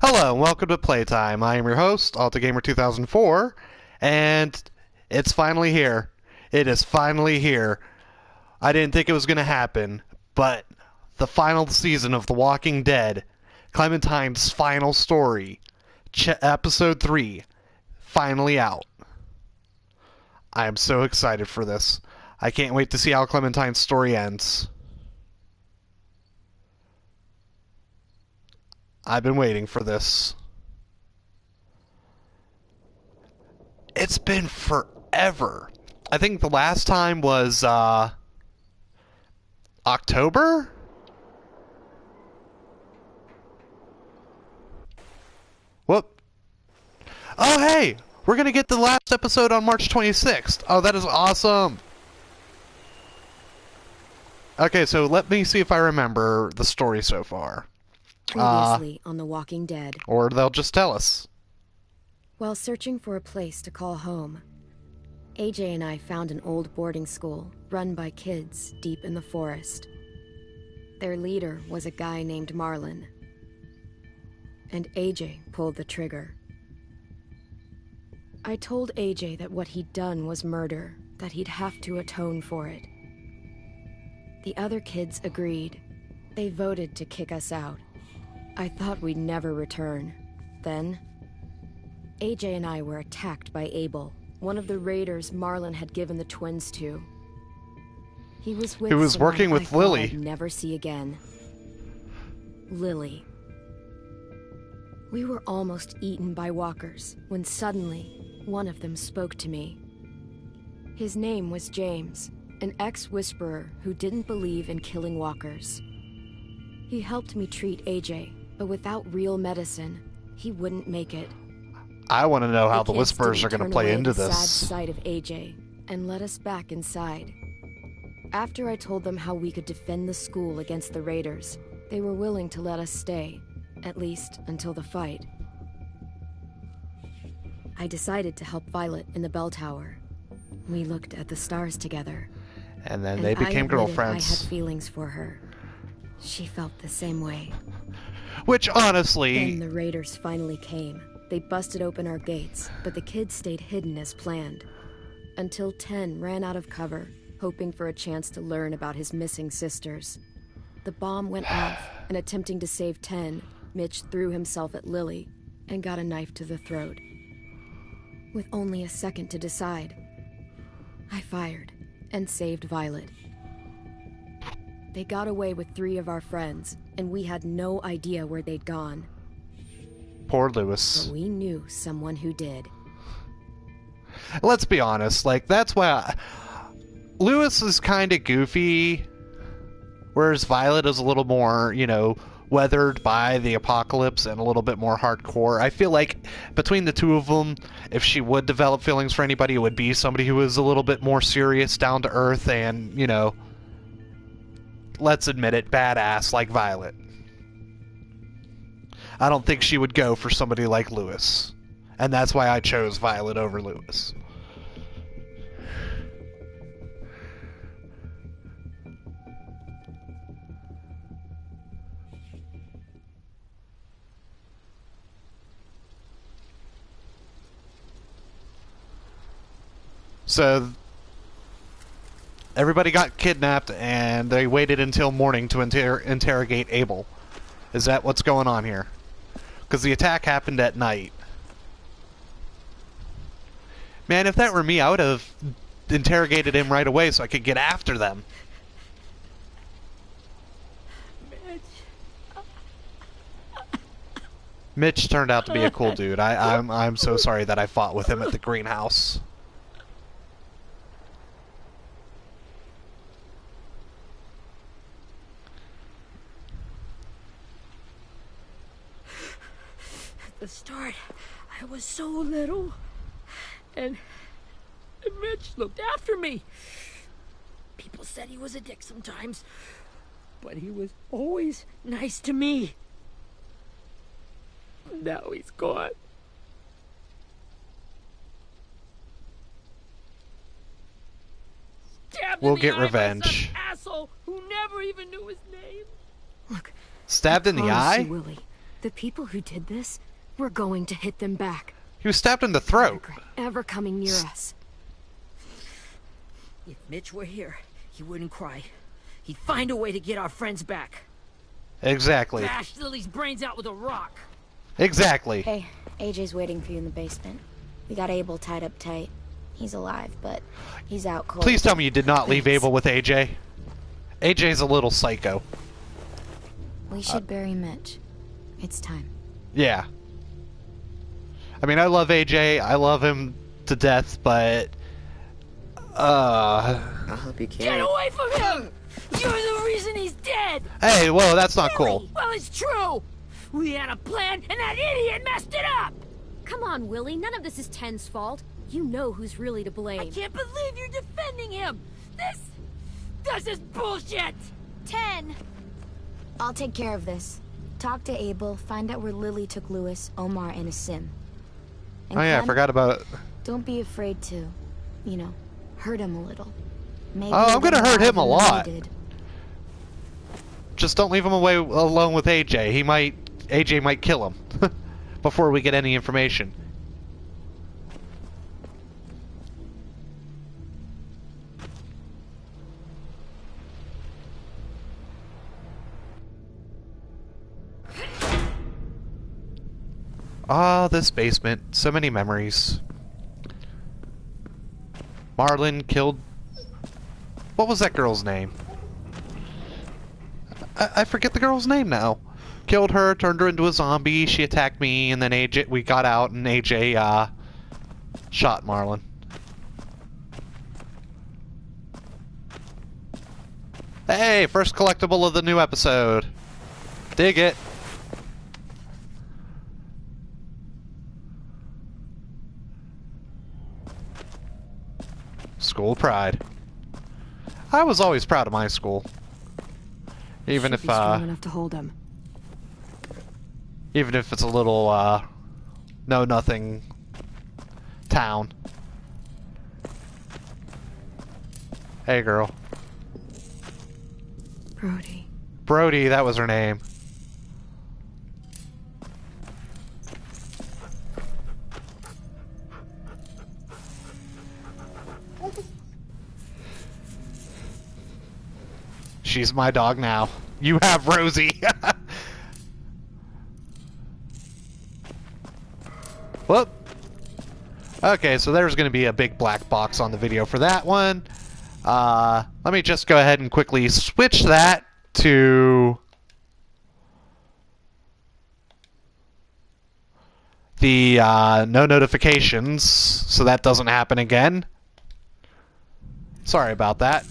Hello, and welcome to Playtime. I am your host, AltaGamer2004, and it's finally here. It is finally here. I didn't think it was going to happen, but the final season of The Walking Dead, Clementine's final story, Episode 3, finally out. I am so excited for this. I can't wait to see how Clementine's story ends. I've been waiting for this. It's been forever. I think the last time was, October? Whoop. Oh, hey! We're gonna get the last episode on March 26th. Oh, that is awesome! Okay, so let me see if I remember the story so far. Previously on The Walking Dead. Or they'll just tell us. While searching for a place to call home, AJ and I found an old boarding school run by kids deep in the forest. Their leader was a guy named Marlon, and AJ pulled the trigger. I told AJ that what he'd done was murder, that he'd have to atone for it. The other kids agreed. They voted to kick us out. I thought we'd never return. Then, AJ and I were attacked by Abel, one of the raiders Marlon had given the twins to. He was working with Lily. I'd never see again. Lily. We were almost eaten by walkers when suddenly one of them spoke to me. His name was James, an ex-whisperer who didn't believe in killing walkers. He helped me treat AJ, but without real medicine, he wouldn't make it. I want to know how the Whisperers are going to play into this. Sad sight of AJ and let us back inside. After I told them how we could defend the school against the raiders, they were willing to let us stay, at least until the fight. I decided to help Violet in the bell tower. We looked at the stars together. And then they became girlfriends. I had feelings for her. She felt the same way. Which, honestly... Then the raiders finally came. They busted open our gates, but the kids stayed hidden as planned. Until 10 ran out of cover, hoping for a chance to learn about his missing sisters. The bomb went off, and attempting to save 10, Mitch threw himself at Lily and got a knife to the throat. With only a second to decide, I fired and saved Violet. They got away with 3 of our friends, and we had no idea where they'd gone. Poor Lewis. But we knew someone who did. Let's be honest, like, that's why... Lewis is kind of goofy, whereas Violet is a little more, you know, weathered by the apocalypse and a little bit more hardcore. I feel like between the two of them, if she would develop feelings for anybody, it would be somebody who is a little bit more serious, down to earth, and, you know, let's admit it, badass like Violet. I don't think she would go for somebody like Lewis. And that's why I chose Violet over Lewis. So, everybody got kidnapped, and they waited until morning to interrogate Abel. Is that what's going on here? Because the attack happened at night. Man, if that were me, I would have interrogated him right away so I could get after them. Mitch turned out to be a cool dude. I'm so sorry that I fought with him at the greenhouse. At the start, I was so little, and Mitch looked after me. People said he was a dick sometimes, but he was always nice to me. Now he's gone. We'll get revenge. Asshole who never even knew his name. Look, Stabbed in the eye? Willie, The people who did this, we're going to hit them back. He was stabbed in the throat. Regret ever coming near us. If Mitch were here, he wouldn't cry. He'd find a way to get our friends back. Exactly. Bash Lily's brains out with a rock. Exactly. Hey, AJ's waiting for you in the basement. We got Abel tied up tight. He's alive, but he's out cold. Please tell me you did not leave Abel with AJ. AJ's a little psycho. We should bury Mitch. It's time. Yeah. I mean, I love AJ. I love him to death, but... I'll help you carry. Get away from him! You're the reason he's dead! Hey, whoa, that's not cool. Well, it's true! We had a plan, and that idiot messed it up! Come on, Willie. None of this is Ten's fault. You know who's really to I blame. can't believe you're defending him! This is bullshit! 10! I'll take care of this. Talk to Abel, find out where Lily took Lewis, Omar, and a sim. And Oh yeah, I Clem, forgot about it. don't be afraid to, you know, hurt him a little. Maybe Oh, I'm gonna little hurt more him a than lot. Lily did. Just don't leave him away alone with AJ. AJ might kill him before we get any information. Ah, this basement. So many memories. Marlon killed... What was that girl's name? I forget the girl's name now. Killed her, turned her into a zombie, she attacked me, and then we got out and AJ, shot Marlon. Hey, first collectible of the new episode. Dig it. School pride. I was always proud of my school. Even Should if, be strong enough to hold him. even if it's a little, know-nothing town. Hey, girl. Brody. Brody, that was her name. She's my dog now. You have Rosie. Whoop. Okay, so there's going to be a big black box on the video for that one. Let me just go ahead and quickly switch that to the no notifications, so that doesn't happen again. Sorry about that.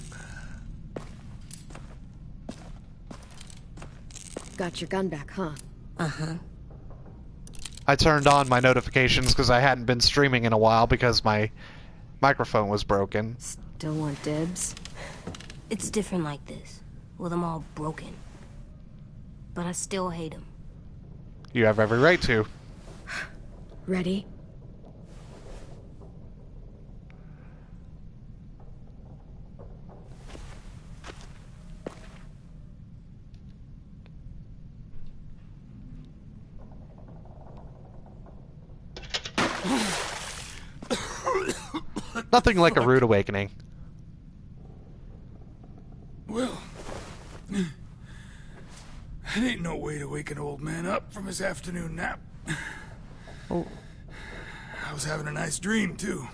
Got your gun back, huh? Uh-huh. I turned on my notifications because I hadn't been streaming in a while because my microphone was broken. Still want dibs? It's different like this, with them all broken. But I still hate him. You have every right to. Ready? Nothing like a rude awakening. Well, it ain't no way to wake an old man up from his afternoon nap. Oh. I was having a nice dream, too.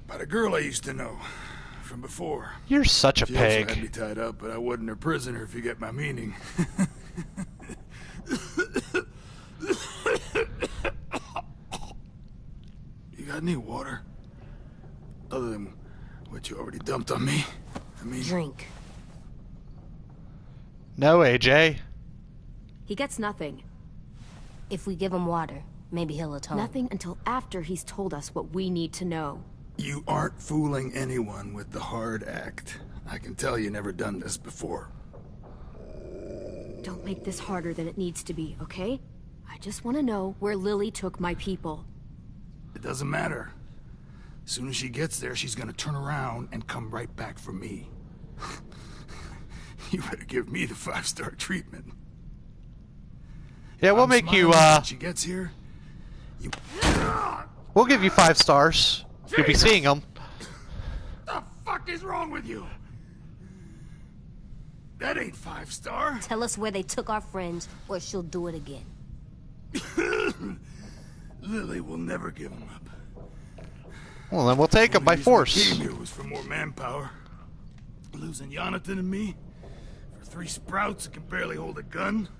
About a girl I used to know from before. You're such a She also had pig. me tied up, but I wasn't her prisoner, if you get my meaning. You got any water? Other than what you already dumped on me? I mean... Drink. No, AJ. He gets nothing. If we give him water, maybe he'll atone. Nothing until after he's told us what we need to know. You aren't fooling anyone with the hard act. I can tell you never done this before. Don't make this harder than it needs to be, okay? I just want to know where Lily took my people. It doesn't matter. As soon as she gets there, she's gonna turn around and come right back for me. You better give me the 5-star treatment. Yeah, we'll I'm make you, smiling when she gets here. You... we'll give you 5 stars. You'll be Jesus! seeing them. The fuck is wrong with you? That ain't 5-star. Tell us where they took our friends, or she'll do it again. Lily will never give him up. Well, then we'll take them by The reason we force. came here was for more manpower. Losing Jonathan and me for 3 sprouts that can barely hold a gun.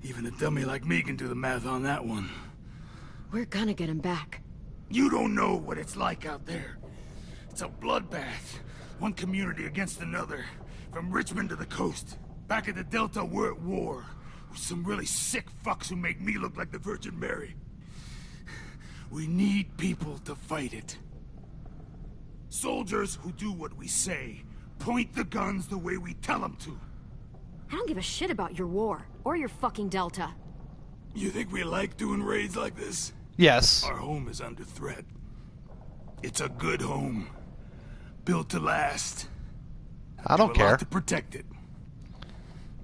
Even a dummy like me can do the math on that one. We're gonna get him back. You don't know what it's like out there. It's a bloodbath. One community against another. From Richmond to the coast. Back at the Delta, we're at war. With some really sick fucks who make me look like the Virgin Mary. We need people to fight it. Soldiers who do what we say. Point the guns the way we tell them to. I don't give a shit about your war, or your fucking Delta. You think we like doing raids like this? Yes. Our home is under threat. It's a good home. Built to last. I don't Do a lot care. to protect it.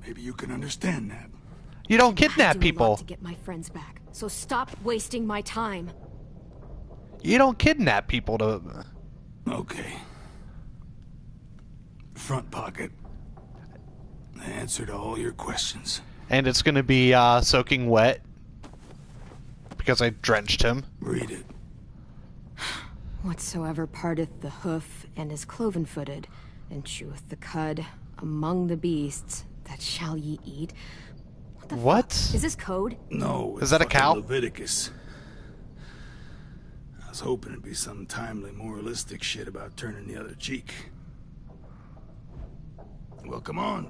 Maybe you can understand that. You don't I kidnap do a lot people. to get my friends back, so stop wasting my time. You don't kidnap people to... Okay. Front pocket. The answer to all your questions. And it's gonna be, soaking wet. Because I drenched him. Read it. Whatsoever parteth the hoof and is cloven-footed, and cheweth the cud among the beasts, that shall ye eat. What the What? fuck? Is this code? No, Is it's that a fucking cow? Leviticus. I was hoping it'd be some timely, moralistic shit about turning the other cheek. Well, come on.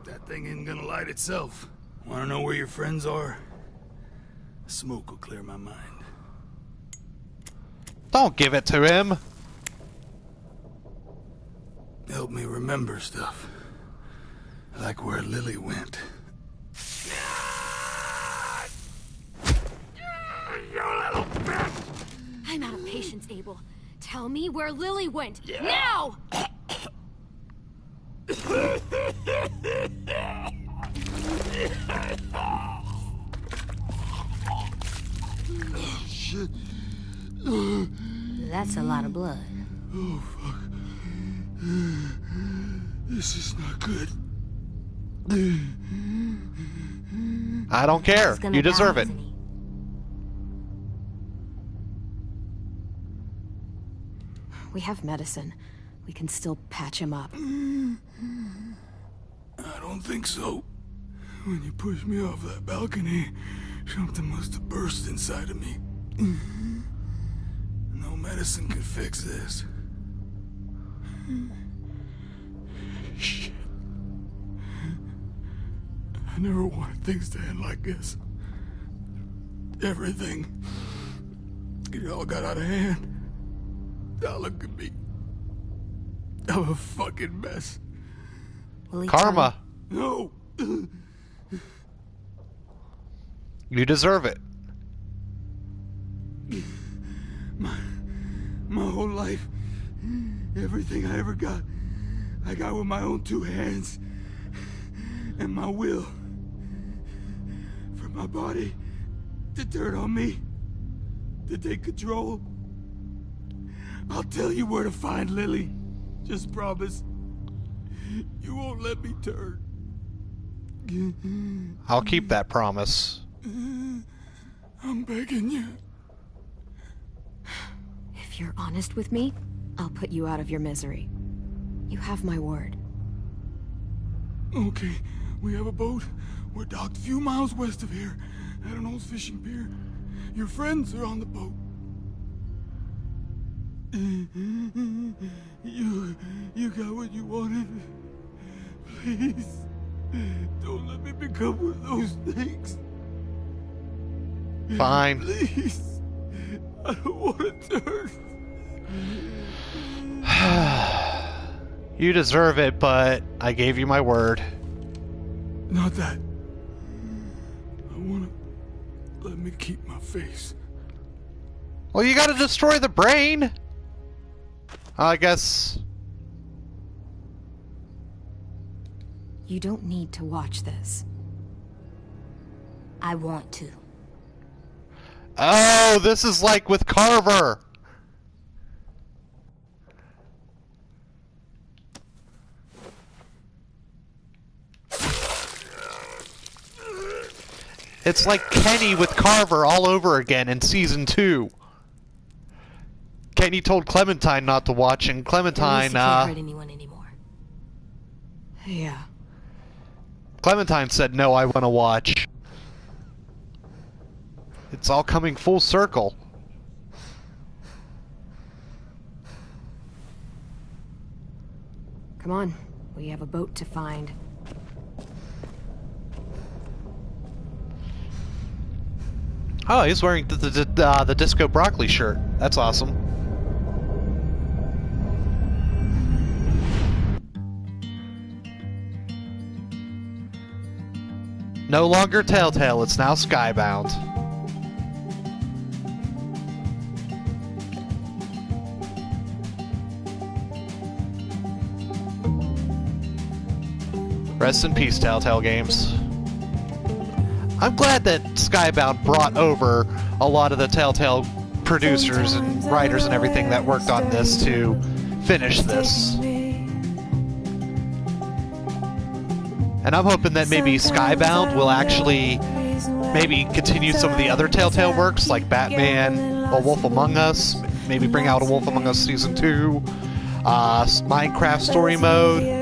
That thing isn't gonna light itself. Wanna know where your friends are? Smoke will clear my mind. Don't give it to him. Help me remember stuff. Like where Lily went. You little bitch! I'm out of patience, Abel. Tell me where Lily went. Now! Shit. That's a lot of blood. Oh, fuck. This is not good. I don't care. He's gonna You deserve die, it. isn't he? We have medicine. We can still patch him up. I don't think so. When you pushed me off that balcony, something must have burst inside of me. No medicine can fix this. Shit. I never wanted things to end like this. Everything. It all got out of hand. Now look at me. I'm a fucking mess. Will he tell Karma. No! You deserve it. My whole life, everything I ever got, I got with my own 2 hands. And my will. For my body to turn on me, to take control. I'll tell you where to find Lily. Just promise. You won't let me turn. I'll keep that promise. I'm begging you. If you're honest with me, I'll put you out of your misery. You have my word. Okay, we have a boat. We're docked a few miles west of here, at an old fishing pier. Your friends are on the boat. You got what you wanted. Please, don't let me become one of those things. Fine. Please, I don't want to turn. You deserve it, but I gave you my word. Not that. I want to let me keep my face. Well, you gotta destroy the brain. I guess. You don't need to watch this. I want to. Oh, this is like with Carver. It's like Kenny with Carver all over again in season 2. Kenny told Clementine not to watch, and Clementine, can't hurt anyone anymore. Yeah. Clementine said, no, I want to watch. It's all coming full circle. Come on. We have a boat to find. Oh, he's wearing the Disco Broccoli shirt. That's awesome. No longer Telltale, it's now Skybound. Rest in peace, Telltale Games. I'm glad that Skybound brought over a lot of the Telltale producers and writers and everything that worked on this to finish this. And I'm hoping that maybe Skybound will actually maybe continue some of the other Telltale works, like Batman, A Wolf Among Us, maybe bring out A Wolf Among Us Season 2, Minecraft Story Mode.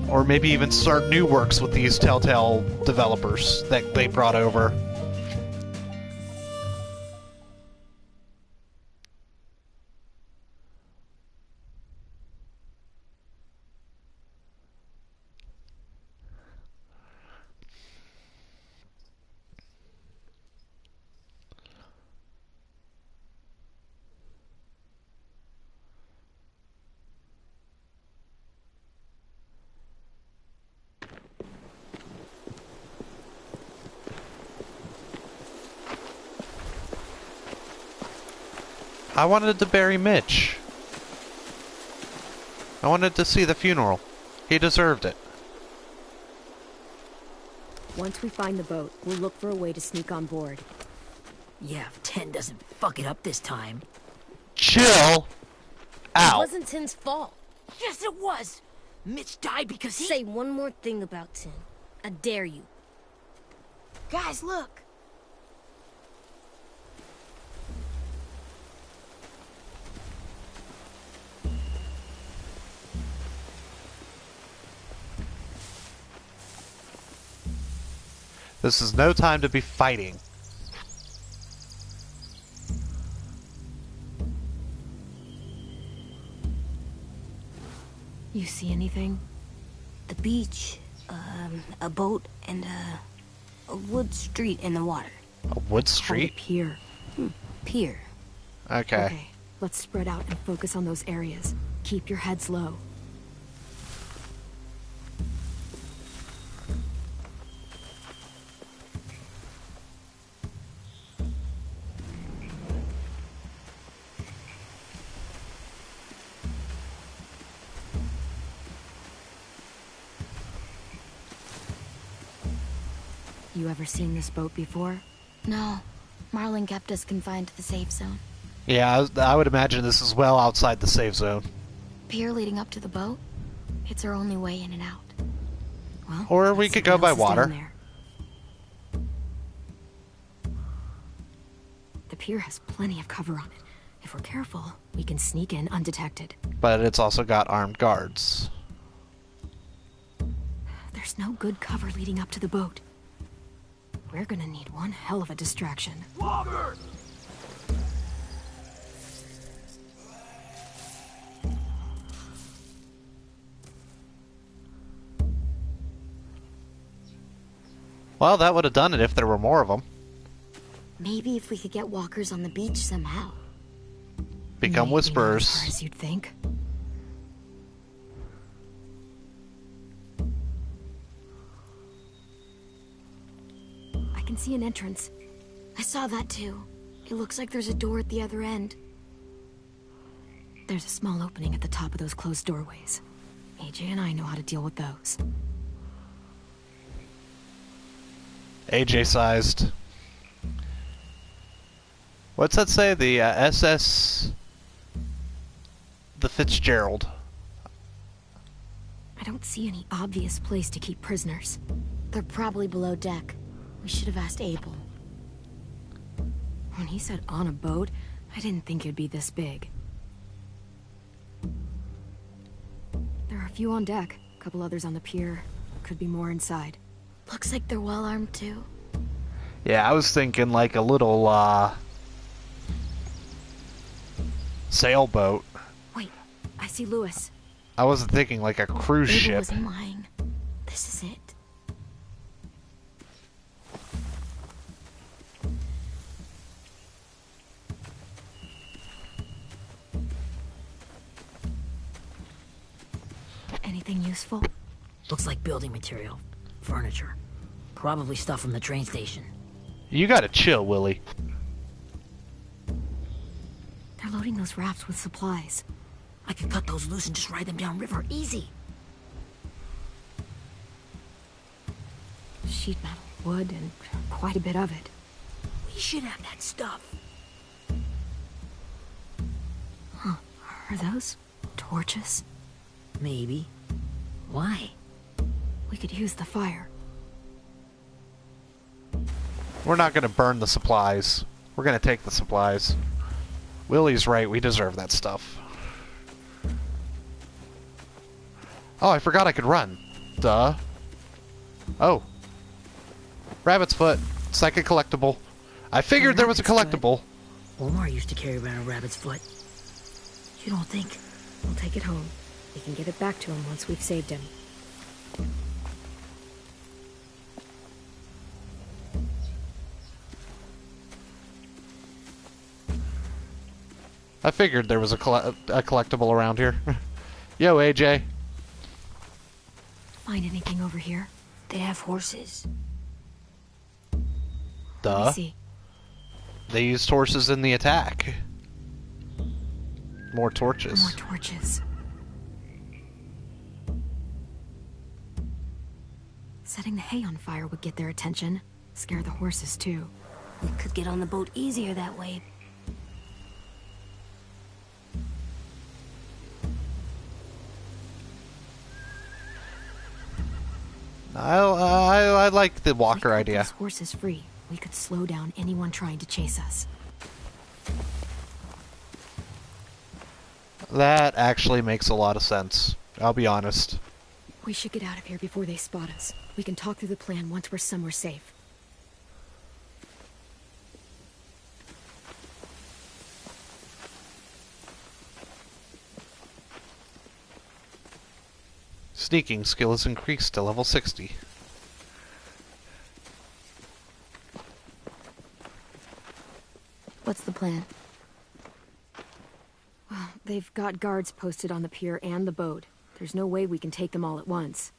Or maybe even start new works with these Telltale developers that they brought over. I wanted to bury Mitch. I wanted to see the funeral. He deserved it. Once we find the boat, we'll look for a way to sneak on board. Yeah, if 10 doesn't fuck it up this time. Chill It out. wasn't Tin's fault. Yes, it was! Mitch died because he... Say one more thing about Tin. I dare you. Guys, look. This is no time to be fighting. You see anything? The beach, a boat, and a wood street in the water. A wood Oh, the street? pier. Pier. Okay. Okay, let's spread out and focus on those areas. Keep your heads low. You ever seen this boat before? No. Marlin kept us confined to the safe zone. Yeah, I would imagine this is well outside the safe zone. Pier leading up to the boat? It's our only way in and out. Well, Or we let's could see go what by else is down water. there. The pier has plenty of cover on it. If we're careful, we can sneak in undetected. But it's also got armed guards. There's no good cover leading up to the boat. We're gonna need one hell of a distraction. Walker! Well, that would have done it if there were more of them. Maybe if we could get walkers on the beach somehow. Become Maybe not as whisperers. far as you'd think. I can see an entrance. I saw that too. It looks like there's a door at the other end. There's a small opening at the top of those closed doorways. AJ and I know how to deal with those. AJ sized. What's that say? The SS... The Fitzgerald. I don't see any obvious place to keep prisoners. They're probably below deck. We should have asked Abel. When he said on a boat, I didn't think it'd be this big. There are a few on deck, a couple others on the pier. Could be more inside. Looks like they're well armed too. Yeah, I was thinking like a little, sailboat. Wait, I see Lewis. I wasn't thinking like a cruise Abel ship. was mine. This is it. Anything useful? Looks like building material. Furniture. Probably stuff from the train station. You gotta chill, Willie. They're loading those rafts with supplies. I could cut those loose and just ride them downriver easy. Sheet metal, wood, and quite a bit of it. We should have that stuff. Huh. Are those torches? Maybe. Why? We could use the fire. We're not gonna burn the supplies. We're gonna take the supplies. Willie's right, we deserve that stuff. Oh, I forgot I could run. Duh. Oh. Rabbit's foot. Second collectible. I figured there was a collectible. Omar used to carry around a rabbit's foot. You don't think? We'll take it home. We can give it back to him once we've saved him. I figured there was a collectible around here. Yo, AJ. Find anything over here? They have horses. Let Duh. me see. They used horses in the attack. More torches. More torches. Setting the hay on fire would get their attention. Scare the horses, too. We could get on the boat easier that way. I like the walker If we cut idea. those horses free, we could slow down anyone trying to chase us. That actually makes a lot of sense. I'll be honest. We should get out of here before they spot us. We can talk through the plan once we're somewhere safe. Sneaking skill is increased to level 60. What's the plan? Well, they've got guards posted on the pier and the boat. There's no way we can take them all at once.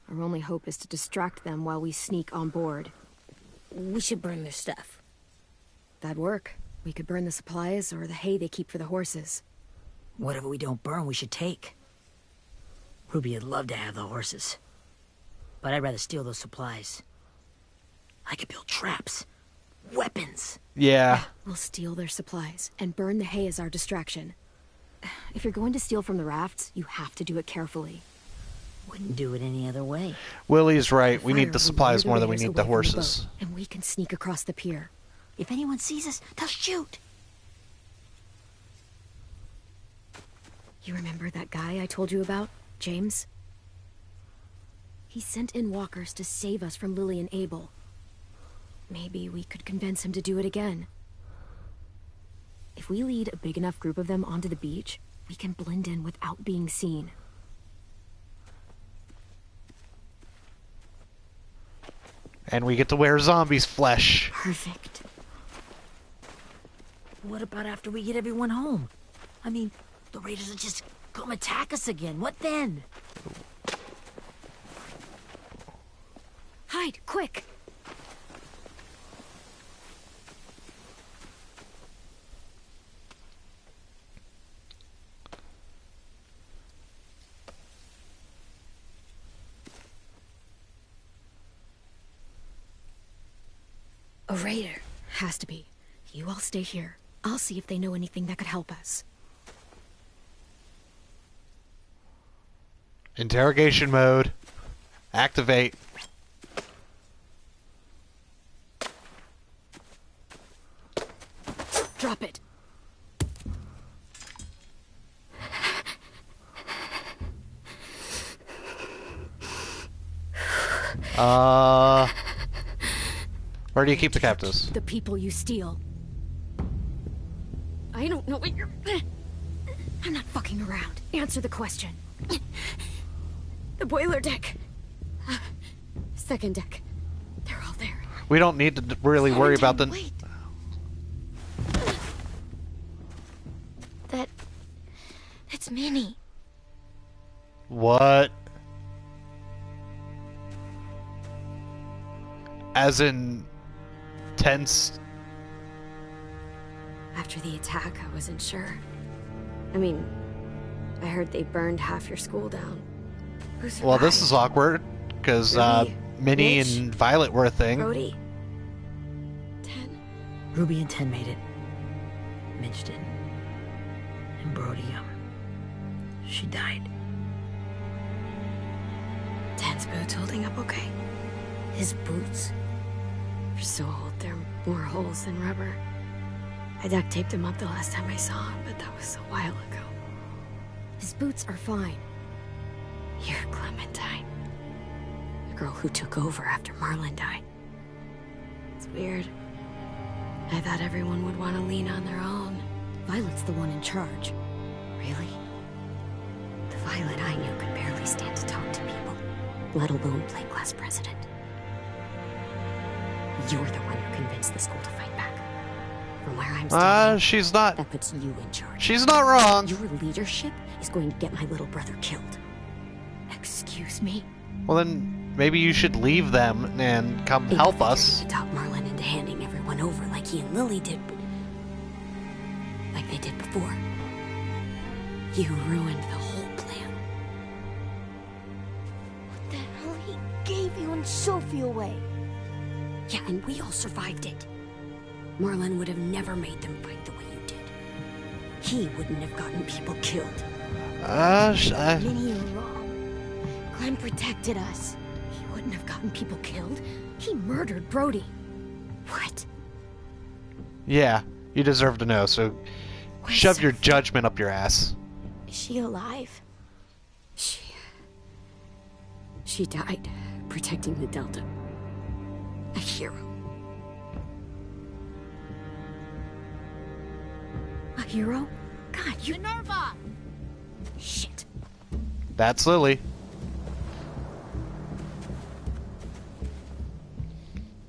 Our only hope is to distract them while we sneak on board. We should burn their stuff. That'd work. We could burn the supplies or the hay they keep for the horses. Whatever we don't burn, we should take. Ruby'd love to have the horses. But I'd rather steal those supplies. I could build traps. Weapons. Yeah. We'll steal their supplies and burn the hay as our distraction. If you're going to steal from the rafts, you have to do it carefully. Wouldn't do it any other way. Willie's right. We Fire need the will supplies lure more than we raiders need the away from horses. boat, and we can sneak across the pier. If anyone sees us, they'll shoot. You remember that guy I told you about? James? He sent in walkers to save us from Lily and Abel. Maybe we could convince him to do it again. If we lead a big enough group of them onto the beach, we can blend in without being seen. And we get to wear zombies' flesh. Perfect. What about after we get everyone home? I mean, the raiders will just come attack us again. What then? Hide, quick! A raider. Has to be. You all stay here. I'll see if they know anything that could help us. Interrogation mode. Activate. Drop it. Where do you keep the captives? The people you steal. I don't know what you're... I'm not fucking around. Answer the question. The boiler deck. Second deck. They're all there. We don't need to really worry about the... Wait. That's Minnie. What? As in... tense? After the attack, I wasn't sure. I mean, I heard they burned half your school down. Who survived? Well, this is awkward, because Ruby, Minnie Mitch, and Violet were a thing. Brody. 10. Ruby and 10 made it. Mitch did. And Brody, she died. 10's boots holding up okay? His boots. They're so old, there are more holes than rubber. I duct taped him up the last time I saw him, but that was a while ago. His boots are fine. You're Clementine. The girl who took over after Marlon died. It's weird. I thought everyone would want to lean on their own. Violet's the one in charge. Really? The Violet I knew could barely stand to talk to people, let alone play class president. You're the one who convinced the school to fight back. From where I'm standing, She's not... that puts you in charge. She's not wrong! Your leadership is going to get my little brother killed. Excuse me? Well then, maybe you should leave them and come help us. You talk Marlon into handing everyone over like he and Lily did, like they did before. You ruined the whole plan. What the hell? He gave you and Sophie away. Yeah, and we all survived it. Marlon would have never made them fight the way you did. He wouldn't have gotten people killed. Minnie, you're wrong. Clem protected us. He wouldn't have gotten people killed. He murdered Brody. What? Yeah, you deserve to know, so shove your judgment up your ass. Is she alive? She died protecting the Delta. A hero. A hero? God, you... Minerva! Shit. That's Lily.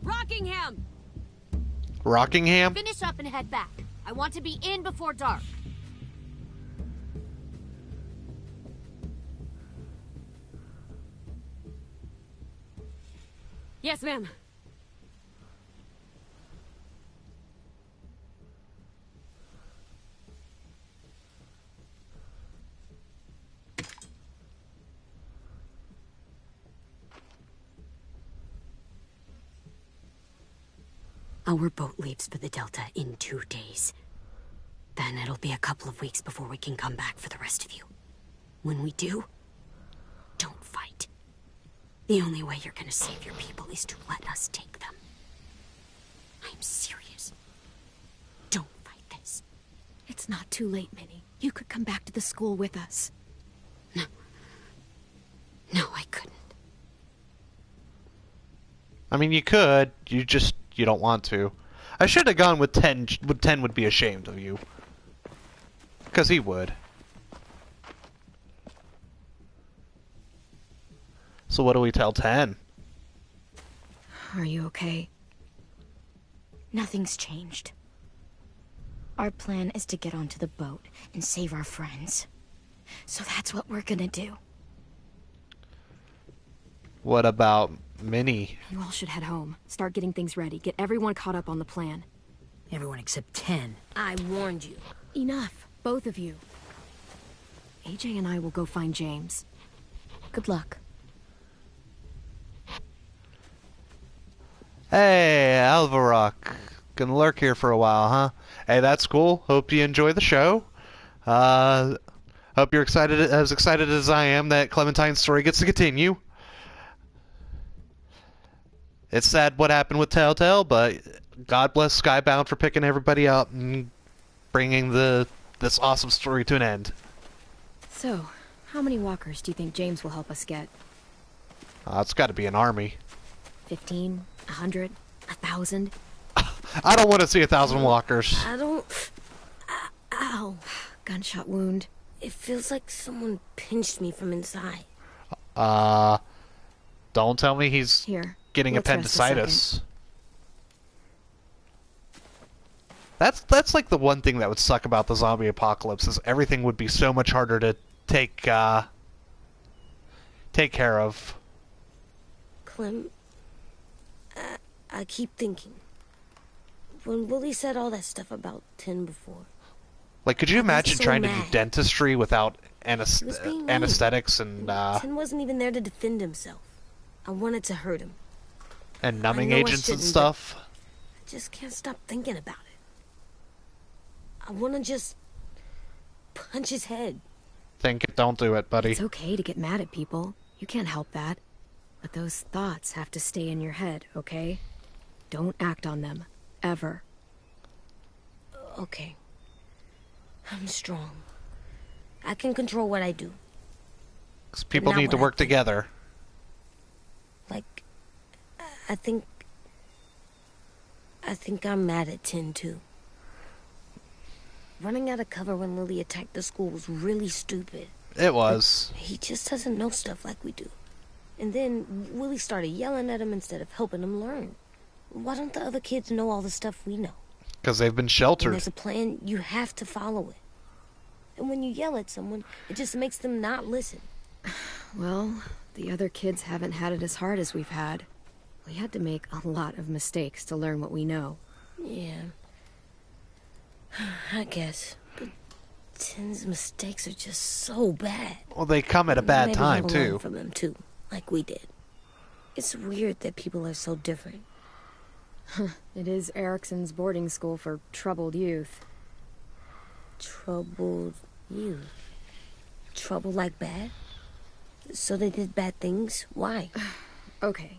Rockingham! Rockingham? Finish up and head back. I want to be in before dark. Yes, ma'am. Our boat leaves for the Delta in 2 days. Then it'll be a couple of weeks before we can come back for the rest of you. When we do, don't fight. The only way you're gonna save your people is to let us take them. I'm serious. Don't fight this. It's not too late, Minnie. You could come back to the school with us. No. No, I couldn't. I mean, you could. You don't want to. I should have gone with 10. 10 would be ashamed of you. Because he would. So what do we tell 10? Are you okay? Nothing's changed. Our plan is to get onto the boat and save our friends. So that's what we're gonna do. What about Minnie? You all should head home. Start getting things ready. Get everyone caught up on the plan. Everyone except 10. I warned you. Enough, both of you. AJ and I will go find James. Good luck. Hey, Alvarok. Gonna lurk here for a while, huh? Hey, that's cool. Hope you enjoy the show. Uh, Hope you're excited as I am that Clementine's story gets to continue. It's sad what happened with Telltale, but God bless Skybound for picking everybody up and bringing this awesome story to an end. So, how many walkers do you think James will help us get? It's got to be an army. 15? 100? 1,000? I don't want to see 1,000 walkers. I don't... Ow. Gunshot wound. It feels like someone pinched me from inside. Don't tell me he's Here, getting let's rest a appendicitis. That's like the one thing that would suck about the zombie apocalypse is everything would be so much harder to take care of. Clem, I keep thinking. When Willie said all that stuff about Tin before, Like, could you I was imagine so trying to do mad. dentistry without he was being mean. anesthetics and Tin wasn't even there to defend himself. I wanted to hurt him. numbing I know I agents and shouldn't, stuff? I just can't stop thinking about it. I want to just punch his head. Think it, don't do it, buddy. It's okay to get mad at people. You can't help that. But those thoughts have to stay in your head, okay? Don't act on them. Ever. Okay. I'm strong. I can control what I do. 'Cause people Not need to what I work think. together. Like, I think I'm mad at Tin, too. Running out of cover when Lily attacked the school was really stupid. It was. He just doesn't know stuff like we do. And then Willie started yelling at him instead of helping him learn. Why don't the other kids know all the stuff we know? Because they've been When sheltered. there's a plan, you have to follow it. And when you yell at someone, it just makes them not listen. Well, the other kids haven't had it as hard as we've had. We had to make a lot of mistakes to learn what we know. Yeah. I guess. But Tin's mistakes are just so bad. Well, they come at a bad Maybe time, he'll learn too. from them too, like we did. It's weird that people are so different. It is Erickson's boarding school for troubled youth. Troubled youth. Trouble like bad? So they did bad things? Why? Okay,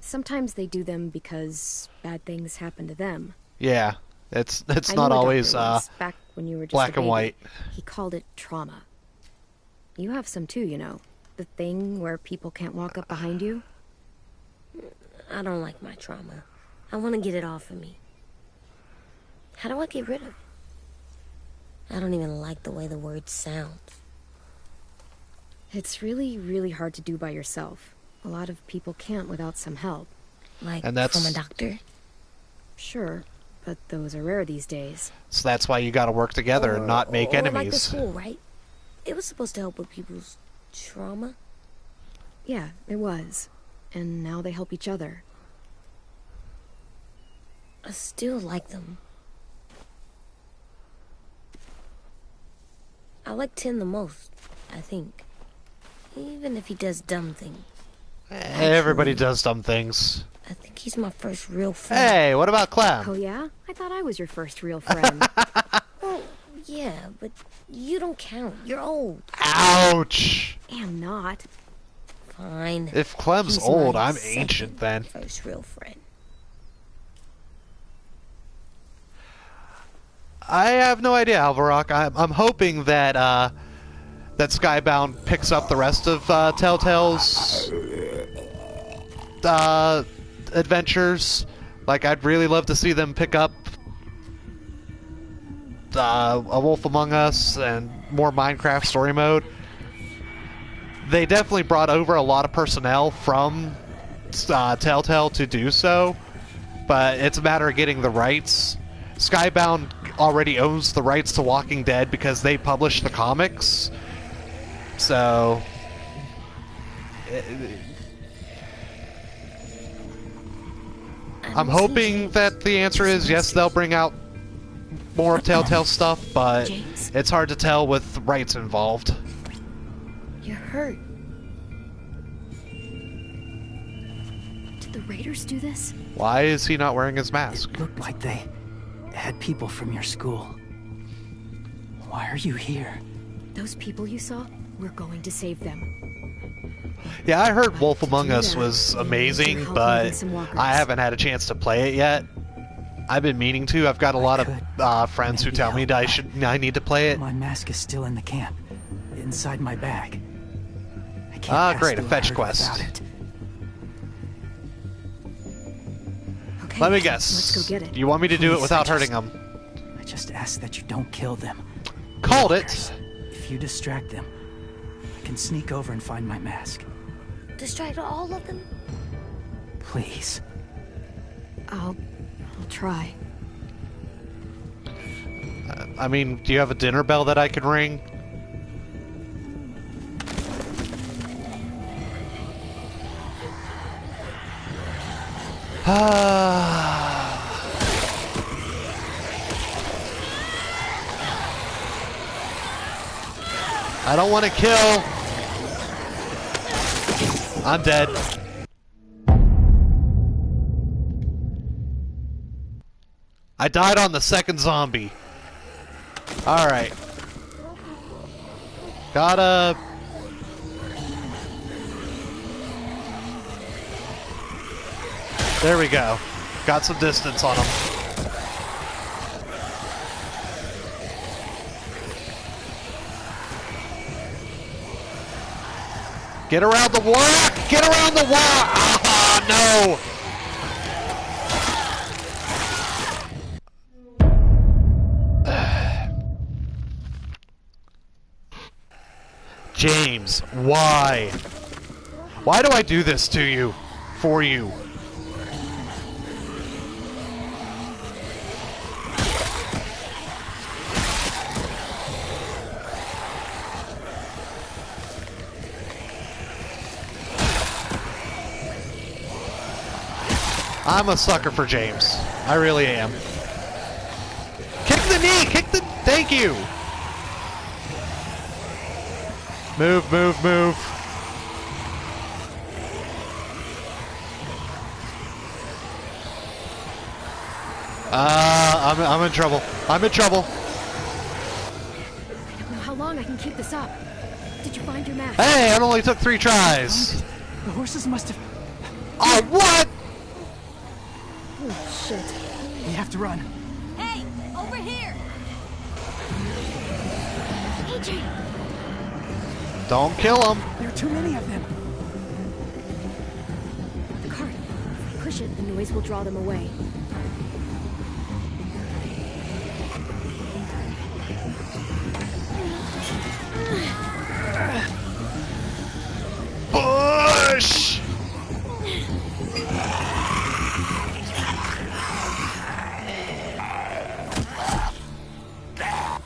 sometimes they do them because bad things happen to them. Yeah. It's I not knew a always doctor once, back when you were just a black and baby. white. He called it trauma. You have some too, you know. The thing where people can't walk up behind you. I don't like my trauma. I want to get it off of me. How do I get rid of it? I don't even like the way the word sounds. It's really, really hard to do by yourself. A lot of people can't without some help. Like And that's- from a doctor? Sure, but those are rare these days. So that's why you gotta work together and not make or like the enemies. school, right? It was supposed to help with people's trauma. Yeah, it was. And now they help each other. I still like them. I like Tin the most, I think. Even if he does dumb things. Everybody does dumb things. I think he's my first real friend. Hey, what about Oh Clem? yeah? I thought I was your first real friend. Well, yeah, but you don't count. You're old. Ouch! Am not. Fine. If Clem's He's old, my I'm ancient then. First real friend. I have no idea, Alvarok. I'm hoping that that Skybound picks up the rest of Telltale's adventures. Like, I'd really love to see them pick up A Wolf Among Us and more Minecraft story mode. They definitely brought over a lot of personnel from Telltale to do so, but it's a matter of getting the rights. Skybound already owns the rights to Walking Dead because they publish the comics. So I'm hoping that the answer is yes, they'll bring out more of Telltale stuff, but James? it's hard to tell with rights involved. You're hurt. Did the raiders do this? Why is he not wearing his mask? It looked like they had people from your school. Why are you here? Those people you saw, we're going to save them. Yeah, I heard Wolf To Among do Us that, was we need amazing, your help but moving some walkers. I haven't had a chance to play it yet. I've been meaning to. I've got a lot of friends who Maybe tell me help that I need to play it. My mask is still in the camp, inside my bag. I can't Ah, pass great, a through fetch Earth quest. without it. Okay, Let me guess. Let's go get it. You want me to do it Please, without I hurting just- them? I just ask that you don't kill them. Called Walkers. it. If you distract them, I can sneak over and find my mask. Distract all of them? Please. I'll try. I mean, do you have a dinner bell that I could ring? I don't want to kill. I'm dead. I died on the second zombie. Alright. Gotta... There we go. Got some distance on him. Get around the wall! Get around the wall! Ah, no! James, why? Why do I do this to you? For you? I'm a sucker for James. I really am. Kick the knee! Kick the... Thank you! Move, move, move. I'm in trouble. I'm in trouble. I don't know how long I can keep this up. Did you find your mask? Hey, it only took 3 tries. The horses must have... Oh, what? Oh, shit. We have to run. Hey, over here! AJ! Don't kill him. There are too many of them. The cart. If we push it, the noise will draw them away. Push!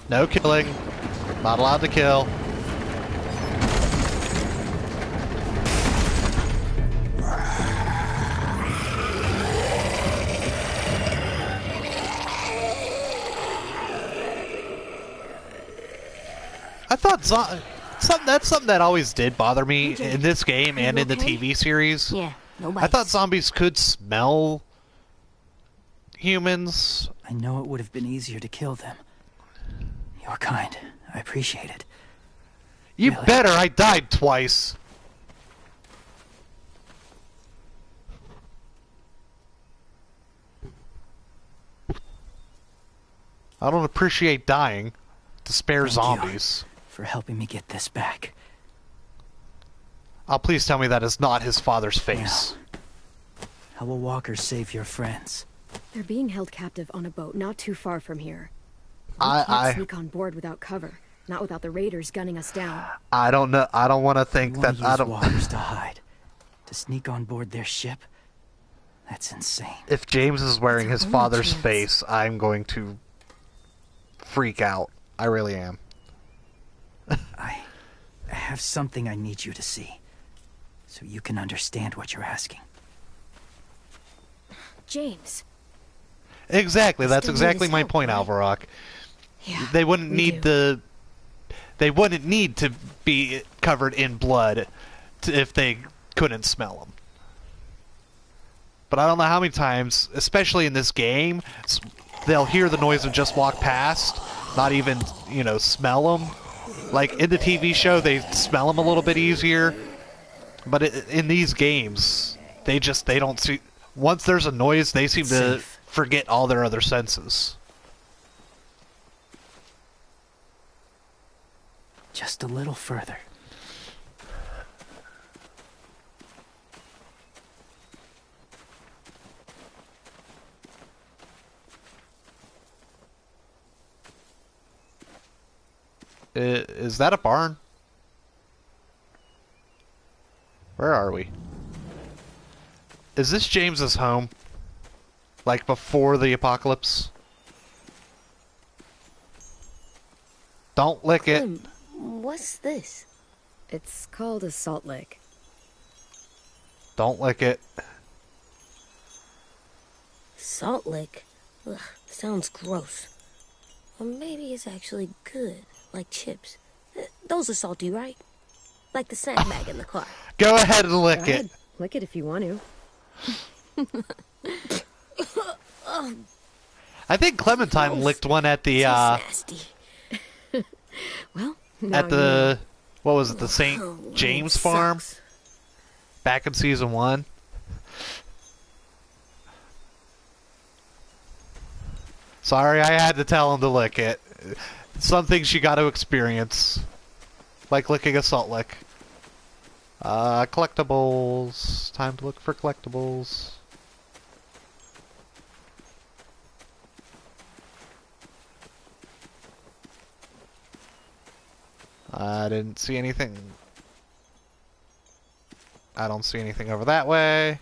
No killing. Not allowed to kill. I thought that's something that always did bother me AJ, in this game are you and in the okay? TV series. Yeah, nobody. I thought zombies could smell humans. I know it would have been easier to kill them. You're kind. I appreciate it. You Really? better, I died twice. I don't appreciate dying to spare Thank zombies. you for helping me get this back. Oh, please tell me that is not his father's face. How will walkers save your friends? They're being held captive on a boat not too far from here. We I- can't sneak on board without cover. Not without the raiders gunning us down. I don't know. I don't want to think You want that. to I use don't. walkers to hide, to sneak on board their ship? That's insane. If James is wearing It's his our only father's chance. face, I'm going to freak out. I really am. I have something I need you to see, so you can understand what you're asking. James. Exactly. That's Still need exactly his my help, point, right? Alvarok. Yeah. They wouldn't we need do. They wouldn't need to be covered in blood if they couldn't smell them. but I don't know how many times, especially in this game, they'll hear the noise and just walk past, not even, you know, smell them. Like, in the TV show, they smell them a little bit easier, but in these games, they don't see... Once there's a noise, they seem to forget all their other senses. Just a little further. Is that a barn? Where are we? Is this James's home? Like before the apocalypse? Don't lick it. What's this? It's called a salt lick. Don't lick it. Salt lick? Ugh, sounds gross. Or maybe it's actually good, like chips. Those are salty, right? Like the sandbag in the car. Go ahead and lick Go it. ahead. Lick it if you want to. I think Clementine licked one at the Nasty. Well, at the what was it, the St. James farm back in season 1. Sorry, I had to tell him to lick it. Some things you got to experience, like licking a salt lick. Collectibles. Time to look for collectibles. I didn't see anything. I don't see anything over that way.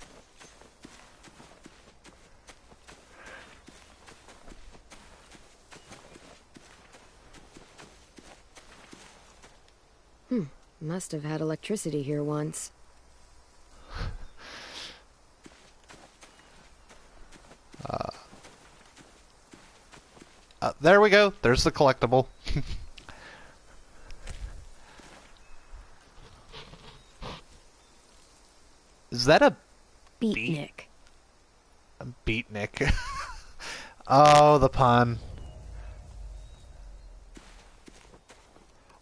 Must have had electricity here once. There we go. There's the collectible. Is that a Beatnik. A beatnik? Oh, the pun.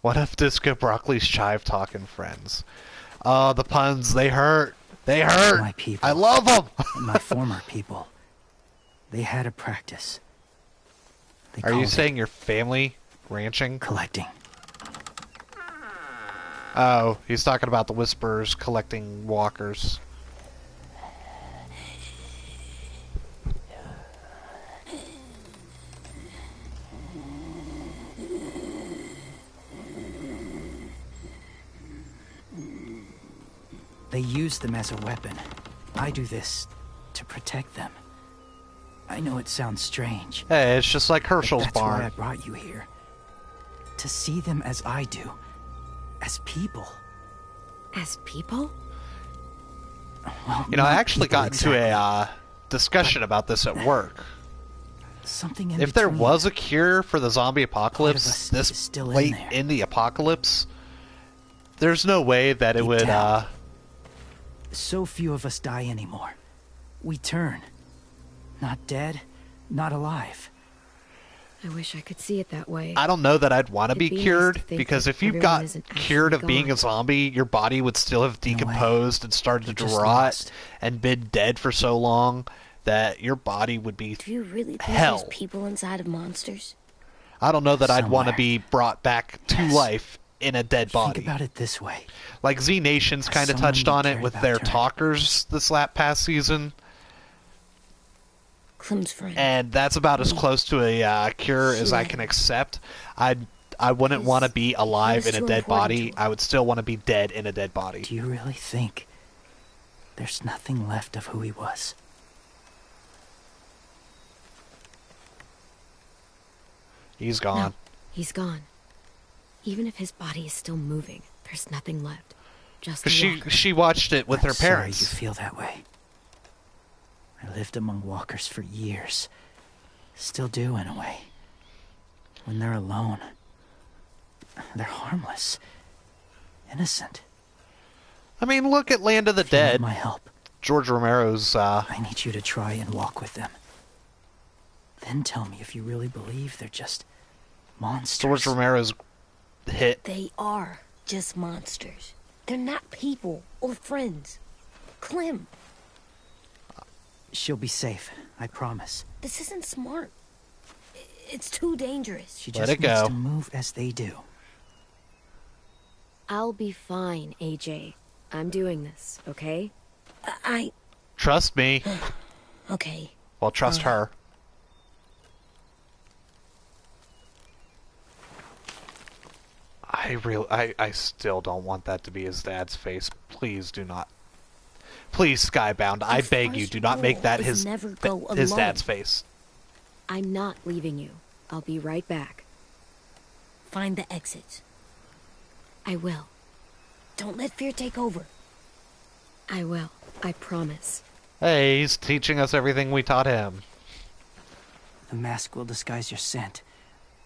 What if Disco Broccoli's chive talking friends? Oh, the puns, they hurt. They hurt. My people. I love them. My former people. They had a practice. They Are you called saying your family ranching? it collecting? Oh, he's talking about the Whisperers collecting walkers. They use them as a weapon. I do this to protect them. I know it sounds strange. Hey, it's just like but Herschel's that's why I barn. brought you here. To see them as I do. As people. As people? Well, You know, I not actually people got into exactly. a discussion about this at work. Something in If there between. was a cure for the zombie apocalypse us this is still in late there. in the apocalypse, there's no way that it Deep would, down. So few of us die anymore. We turn. Not dead, not alive. I wish I could see it that way. I don't know that I'd want to It'd be be nice cured, to think because that if you everyone got isn't cured of actually being a gone. zombie, your body would still have In a way, decomposed and started you're to just rot lost. and been dead for so long that your body would be Do you really think hell. there's people inside of monsters? I don't know that I'd want to Somewhere. be brought back to Yes. life in a dead body. Think about it this way. Like Z Nation's As kind of someone touched you on it cared with about their turned. talkers this past season, Clem's friend. and that's about as close to a cure as I can accept. I wouldn't want to be alive He in was a so dead important body. to him. I would still want to be dead in a dead body. Do you really think there's nothing left of who he was? He's gone. No, he's gone. Even if his body is still moving, there's nothing left. Just Because a walker. she watched it with I'm her sorry parents. you feel that way. I lived among walkers for years. Still do, in a way. When they're alone, they're harmless. Innocent. I mean, look at Land of the If you need Dead. my help. George Romero's, I need you to try and walk with them. Then tell me if you really believe they're just monsters. George Romero's hit. They are just monsters. They're not people or friends. Clem, She'll be safe, I promise. this isn't smart. It's too dangerous. She Let just it needs go. to move as they do. I'll be fine, AJ. I'm doing this, okay? I... Trust me. Okay. Well, trust her. I still don't want that to be his dad's face. Please do not. Please, Skybound, I beg you, first do not make rule that is his never go his alone. dad's face. I'm not leaving you. I'll be right back. Find the exits. I will. Don't let fear take over. I will. I promise. Hey, he's teaching us everything we taught him. The mask will disguise your scent,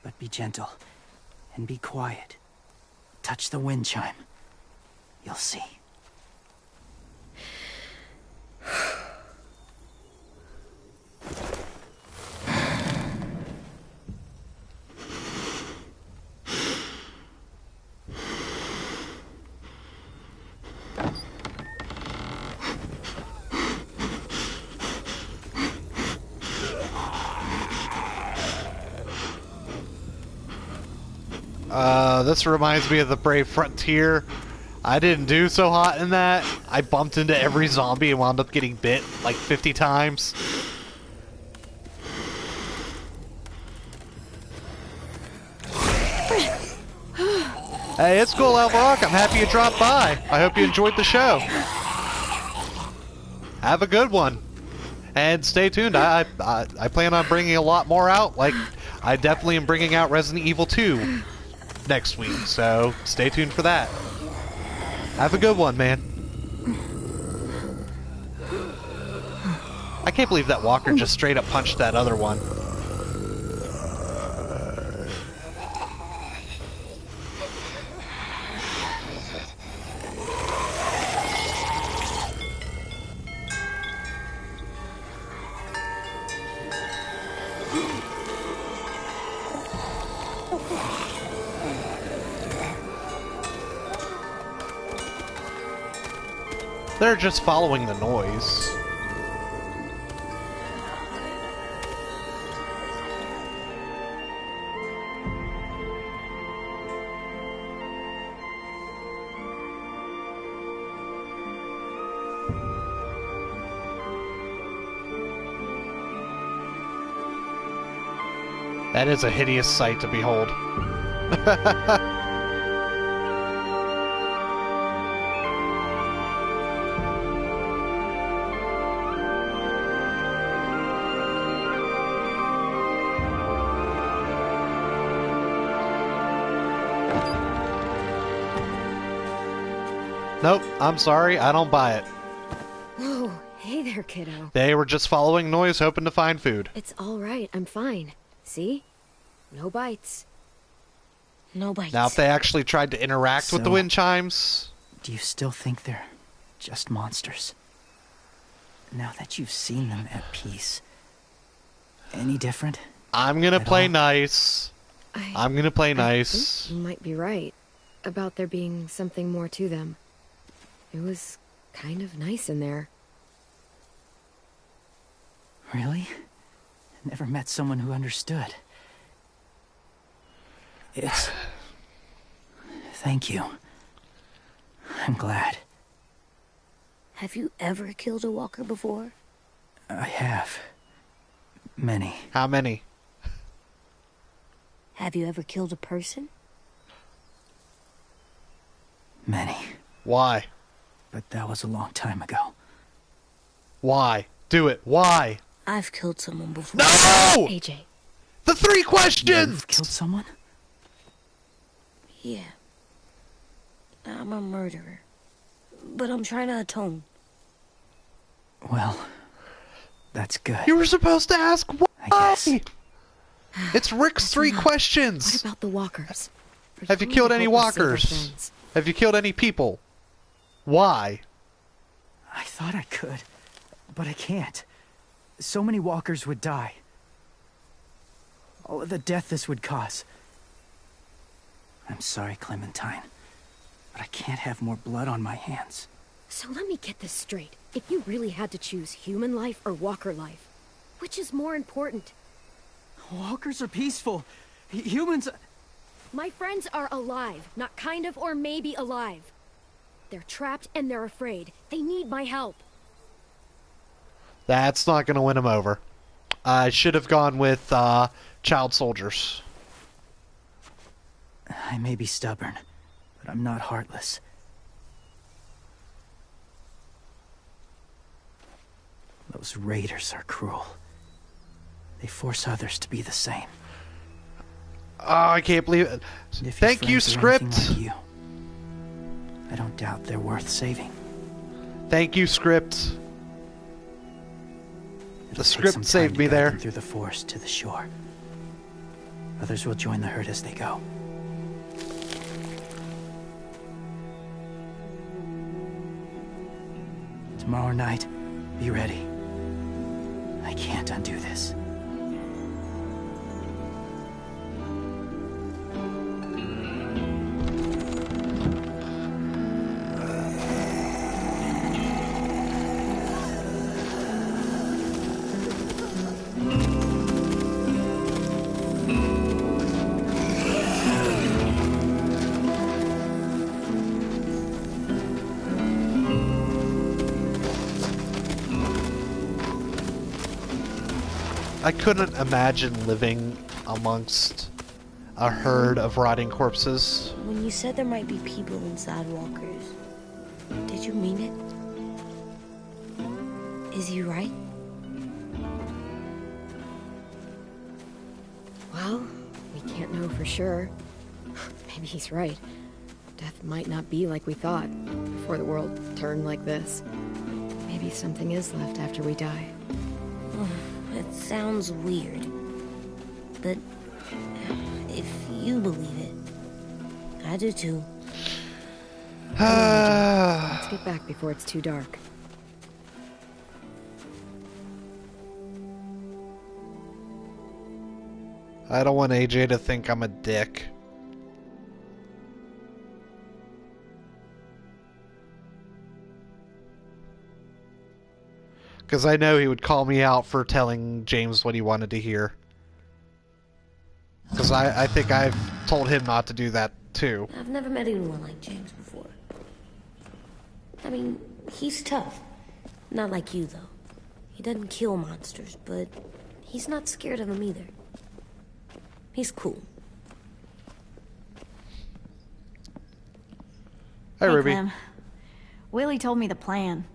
but be gentle and be quiet. Touch the wind chime. You'll see. This reminds me of the Brave Frontier. I didn't do so hot in that. I bumped into every zombie and wound up getting bit like 50 times. Hey, it's cool, Alvarock. I'm happy you dropped by. I hope you enjoyed the show. Have a good one. And stay tuned. I plan on bringing a lot more out. Like, I definitely am bringing out Resident Evil 2 next week. So stay tuned for that. Have a good one, man. I can't believe that walker just straight up punched that other one. They're just following the noise. That is a hideous sight to behold. Nope, I'm sorry, I don't buy it. Oh, hey there, kiddo. They were just following noise, hoping to find food. It's all right. I'm fine. See? No bites. No bites. Now, if they actually tried to interact with the So- wind chimes... Do you still think they're just monsters? Now that you've seen them at peace, any different? I'm gonna At play all? nice. I'm gonna play I nice. think you might be right about there being something more to them. It was kind of nice in there. Really? Never met someone who understood. It's... Thank you. I'm glad. Have you ever killed a walker before? I have. Many. How many? Have you ever killed a person? Many. Why? But that was a long time ago. Why? Do it. Why? I've killed someone before. No! AJ. The three You've questions! killed someone? Yeah. I'm a murderer. But I'm trying to atone. Well, that's good. You were supposed to ask why! I guess. It's Rick's three What questions! about the walkers? Are Have you going killed to any help us save our walkers? friends? Have you killed any people? Why? I thought thought I could, but I can't. So many walkers would die. All of the death this would cause. I'm sorry, Clementine, but I can't have more blood on my hands. So let me get this straight. If you really had to choose human life or walker life, which is more important? Walkers are peaceful. Humans... My friends are alive, not kind of or maybe alive. They're trapped and they're afraid. They need my help. That's not going to win him over. I should have gone with child soldiers. I may be stubborn, but I'm not heartless. Those raiders are cruel. They force others to be the same. Oh, I can't believe it. Thank you, script. Like you, I don't doubt they're worth saving. Thank you, script. The script saved me there. Through the forest to the shore. Others will join the herd as they go. Tomorrow night, be ready. I can't undo this. I couldn't imagine living amongst a herd of rotting corpses. When you said there might be people inside walkers, did you mean it? Is he right? Well, we can't know for sure. Maybe he's right. Death might not be like we thought before the world turned like this. Maybe something is left after we die. It sounds weird, but if you believe it, I do too. Let's get back before it's too dark. I don't want AJ to think I'm a dick. Because I know he would call me out for telling James what he wanted to hear. Because I think I've told him not to do that, too. I've never met anyone like James before. I mean, he's tough. Not like you, though. He doesn't kill monsters, but he's not scared of them either. He's cool. Hi, Ruby. Clem. Willie told me the plan.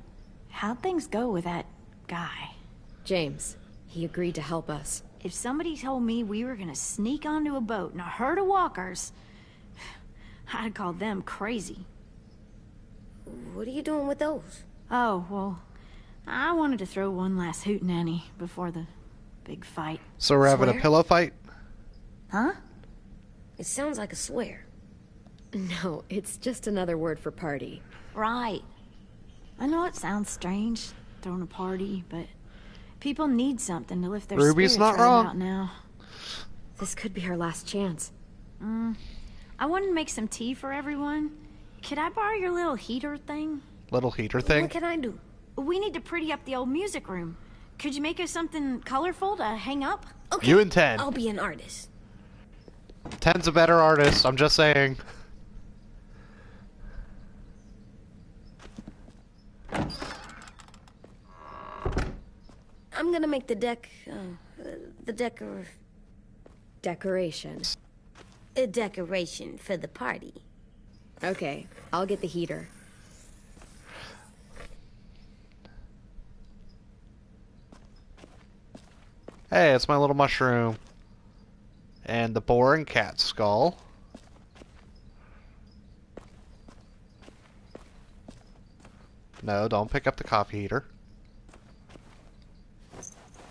How'd things go with that guy? James, he agreed to help us. If somebody told me we were gonna sneak onto a boat in a herd of walkers, I'd call them crazy. What are you doing with those? Oh, well, I wanted to throw one last hootenanny before the big fight. So we're having a Swear? pillow fight? Huh? It sounds like a swear. No, it's just another word for party. Right. I know it sounds strange, throwing a party, but people need something to lift their Ruby's spirits not right wrong. about now. This could be our last chance. I wanted to make some tea for everyone. Could I borrow your little heater thing? Little heater thing? What can I do? We need to pretty up the old music room. Could you make us something colorful to hang up? Okay, You and 10. I'll be an artist. 10's a better artist, I'm just saying. I'm gonna make the Decoration. a decoration for the party. Okay, I'll get the heater. Hey, it's my little mushroom. And the boar and cat skull. No, don't pick up the coffee heater.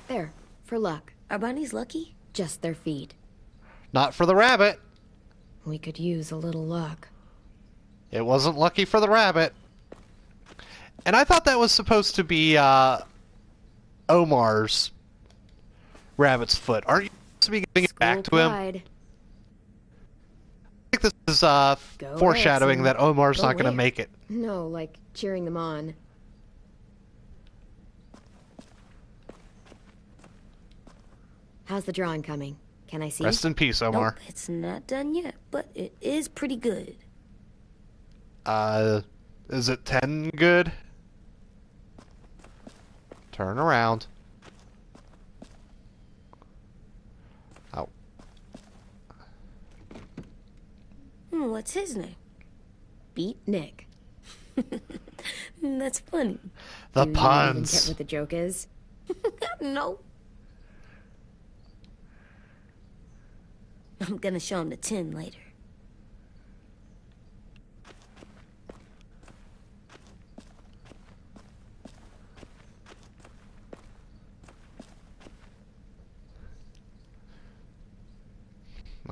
There, for luck. Are bunnies lucky? Just their feet. Not for the rabbit. We could use a little luck. It wasn't lucky for the rabbit. And I thought that was supposed to be Omar's rabbit's foot. Aren't you supposed to be giving it back to him? Pride. I think this is Go foreshadowing ahead, that Omar's Go not going to where? make it. No, like cheering them on. How's the drawing coming? Can I see? Rest in peace, Omar. Nope, it's not done yet, but it is pretty good. Is it 10 good? Turn around. Oh. What's his name? Beat Nick. That's funny. The Do you even puns. get what the joke is? No. I'm gonna show him the 10 later.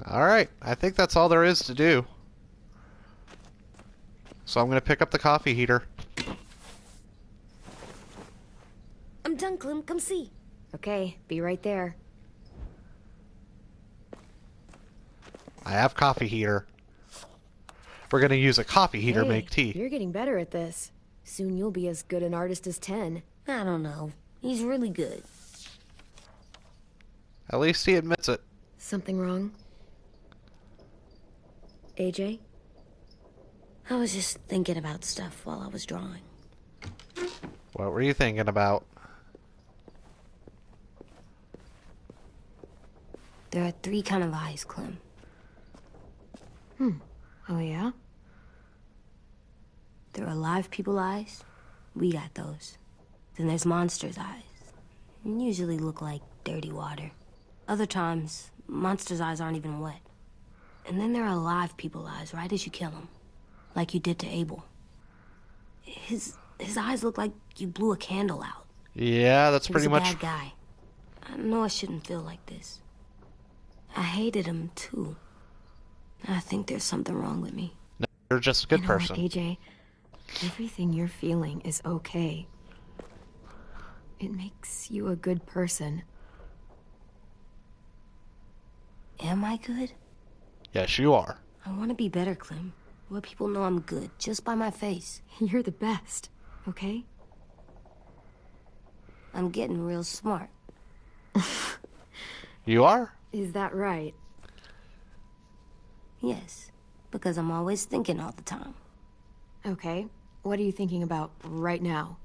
Alright, I think that's all there is to do. So I'm going to pick up the coffee heater. I'm done, Clem. Come see. Okay, be right there. I have coffee heater. We're going to use a coffee heater to Hey, make tea. You're getting better at this. Soon you'll be as good an artist as 10. I don't know. He's really good. At least he admits it. Something wrong? AJ? I was just thinking about stuff while I was drawing. What were you thinking about? There are 3 kind of eyes, Clem. Oh, yeah? There are live people eyes. We got those. Then there's monsters' eyes. Usually look like dirty water. Other times, monsters' eyes aren't even wet. And then there are live people eyes right as you kill them. Like you did to Abel. His eyes look like you blew a candle out. Yeah, that's He was pretty a much... bad guy. I know I shouldn't feel like this. I hated him, too. I think there's something wrong with me. No, you're just a good You know person. what, AJ? Everything you're feeling is okay. It makes you a good person. Am I good? Yes, you are. I want to be better, Clem. Let people know I'm good, just by my face. You're the best, okay? I'm getting real smart. You are? Is that right? Yes, because I'm always thinking all the time. Okay. What are you thinking about right now?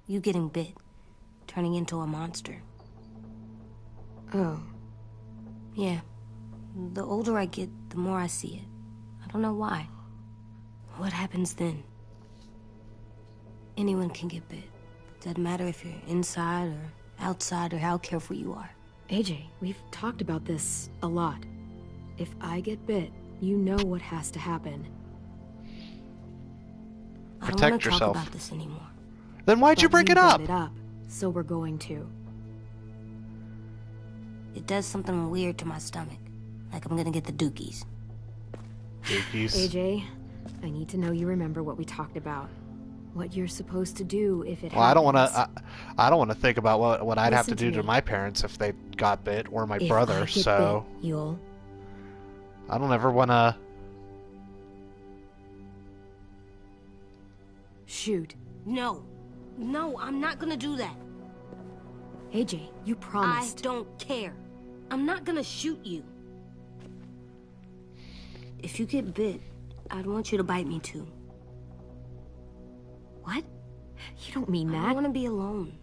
You getting bit, turning into a monster. Oh. Yeah. The older I get, the more I see it. I don't know why. What happens then? Anyone can get bit. Doesn't matter if you're inside or outside or how careful you are. AJ, we've talked about this a lot. If I get bit, you know what has to happen. I don't Protect want to talk yourself. about this anymore. Then why'd you But bring it up? brought it up, so we're going to. It does something weird to my stomach. Like I'm gonna get the dookies. Dookies. AJ, I need to know you remember what we talked about. What you're supposed to do if it Well, I don't want happens. to. I don't want to think about what I'd have to Listen do to to me. my parents if they got bit or my If brother. I get So bit, you'll... I don't ever want to. Shoot. No. No, I'm not gonna do that. AJ, you I promised. don't care. I'm not gonna shoot you. If you get bit, I'd want you to bite me too. What? You don't mean I that. don't want to be alone.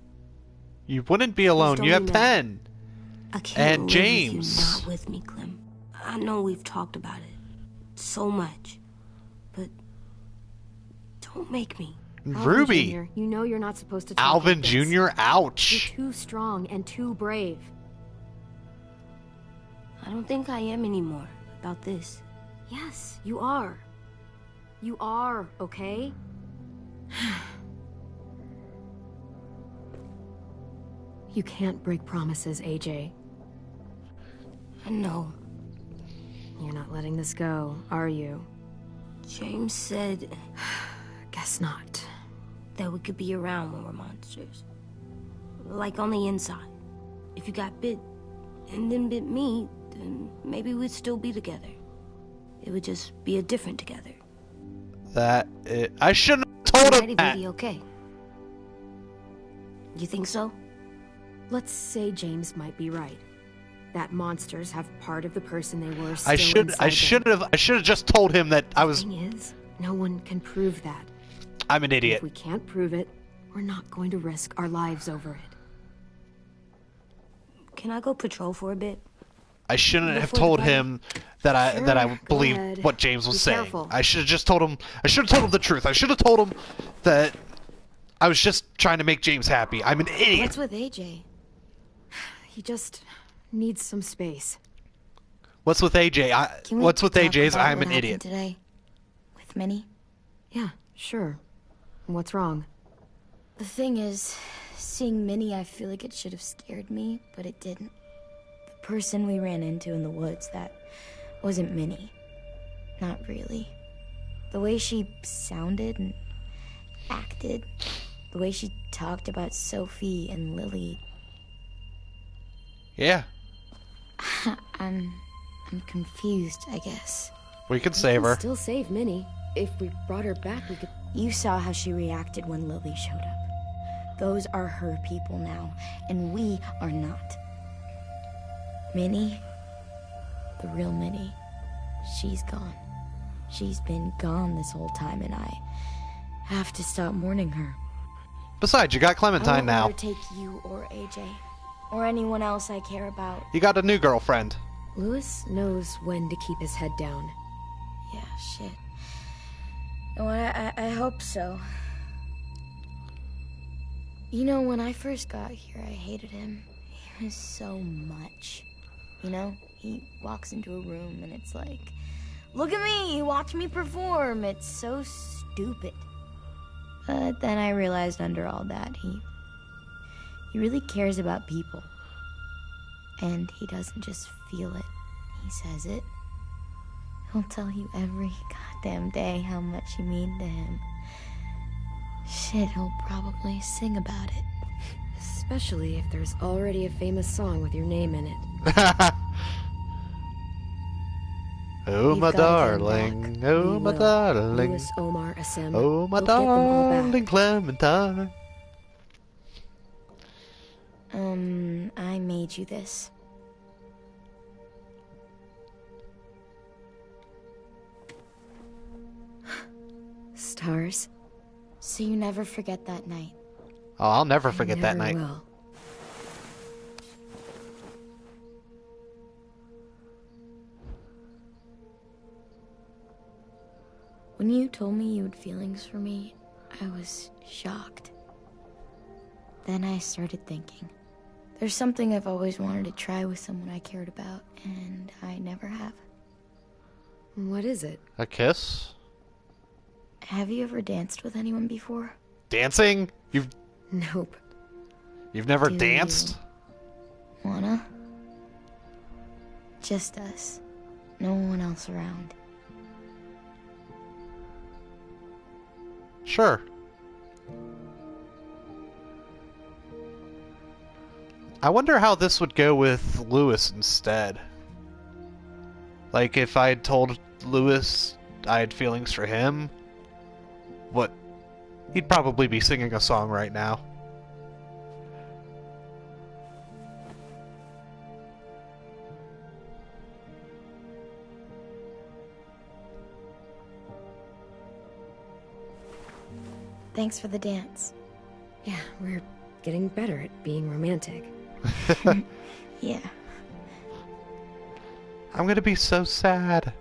You wouldn't be alone. don't You have be mad. 10. I can't And live James. with you not with me, Clem. I know we've talked about it so much, but don't make me. Alvin Ruby. Jr., you know you're not supposed to talk Alvin like this. Jr. You're Ouch. too strong and too brave. I don't think I am anymore about this. Yes, you are. You are, okay? You can't break promises, AJ. I know. You're not letting this go, are you? James said guess not. That we could be around when we're monsters. Like on the inside. If you got bit and then bit me, then maybe we'd still be together. It would just be a different together. I shouldn't have told It him might even that. be okay. You think so? Let's say James might be right. That monsters have part of the person they were still I should have just told him that I was. The thing is, no one can prove that. I'm an And idiot. if we can't prove it, we're not going to risk our lives over it. Can I go patrol for a bit? I shouldn't have Before told the fight? him that I Sure, go believed ahead. what James was Be saying. careful. I should have just told him. I should have told him the truth. I should have told him that I was just trying to make James happy. I'm an idiot. What's with AJ? He just needs some space. What's with AJ? Can we What's with talk AJ's? about I'm what an happened idiot. today with Minnie? Yeah, sure. What's wrong? The thing is, seeing Minnie, I feel like it should have scared me, but it didn't. The person we ran into in the woods, that wasn't Minnie. Not really. The way she sounded and acted, the way she talked about Sophie and Lily, Yeah, I'm confused, I guess. we could save We her. can still save Minnie. If we brought her back, we could... You saw how she reacted when Lily showed up. Those are her people now, and we are not. Minnie, the real Minnie, she's gone. She's been gone this whole time, and I have to stop mourning her. Besides, you got I Clementine won't now. let her take you or AJ, or anyone else I care about. You got a new girlfriend. Lewis knows when to keep his head down. Yeah, shit. Oh, I hope so. You know, when I first got here, I hated him. He was so much. You know, he walks into a room and it's like, look at me, watch me perform. It's so stupid. But then I realized under all that, he really cares about people. And he doesn't just feel it, he says it. He'll tell you every goddamn day how much you mean to him. Shit, he'll probably sing about it. Especially if there's already a famous song with your name in it. Oh, We've my gotta get him darling. back. Oh, We my will. darling. Lewis, Omar, Assem. Oh, my We'll get them all back. darling Clementine. I made you this. Stars. So you never forget that night. Oh, I'll never I forget that never night. will. When you told me you had feelings for me, I was shocked. Then I started thinking. There's something I've always wanted to try with someone I cared about, and I never have. What is it? A kiss? Have you ever danced with anyone before? Dancing? Nope. You've never Do danced? Wanna? Just us. No one else around. Sure. I wonder how this would go with Lewis instead. Like, if I had told Lewis I had feelings for him, what? He'd probably be singing a song right now. Thanks for the dance. Yeah, we're getting better at being romantic. Yeah. I'm gonna be so sad.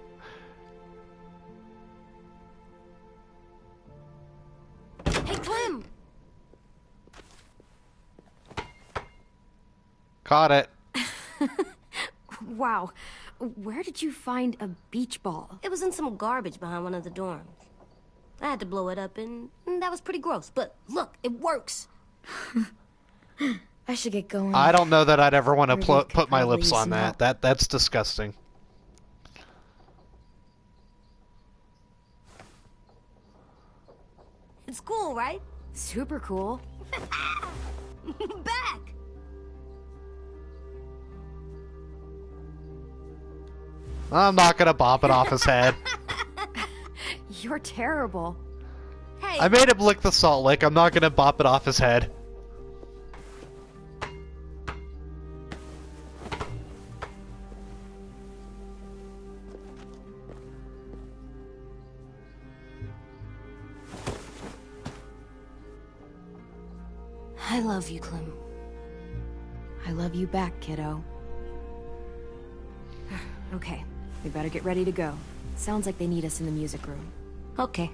Hey, Clem! Caught it. Wow. Where did you find a beach ball? It was in some garbage behind one of the dorms. I had to blow it up, and that was pretty gross. But look, it works. I should get going. I don't know that I'd ever want to Ruby could put my probably lips use on some that. help. That's disgusting. It's cool, right? Super cool. Back! I'm not gonna bop it off his head. You're terrible. Hey, I made him lick the salt lick. I'm not gonna bop it off his head. I love you, Clem. I love you back, kiddo. Okay, we better get ready to go. Sounds like they need us in the music room. Okay.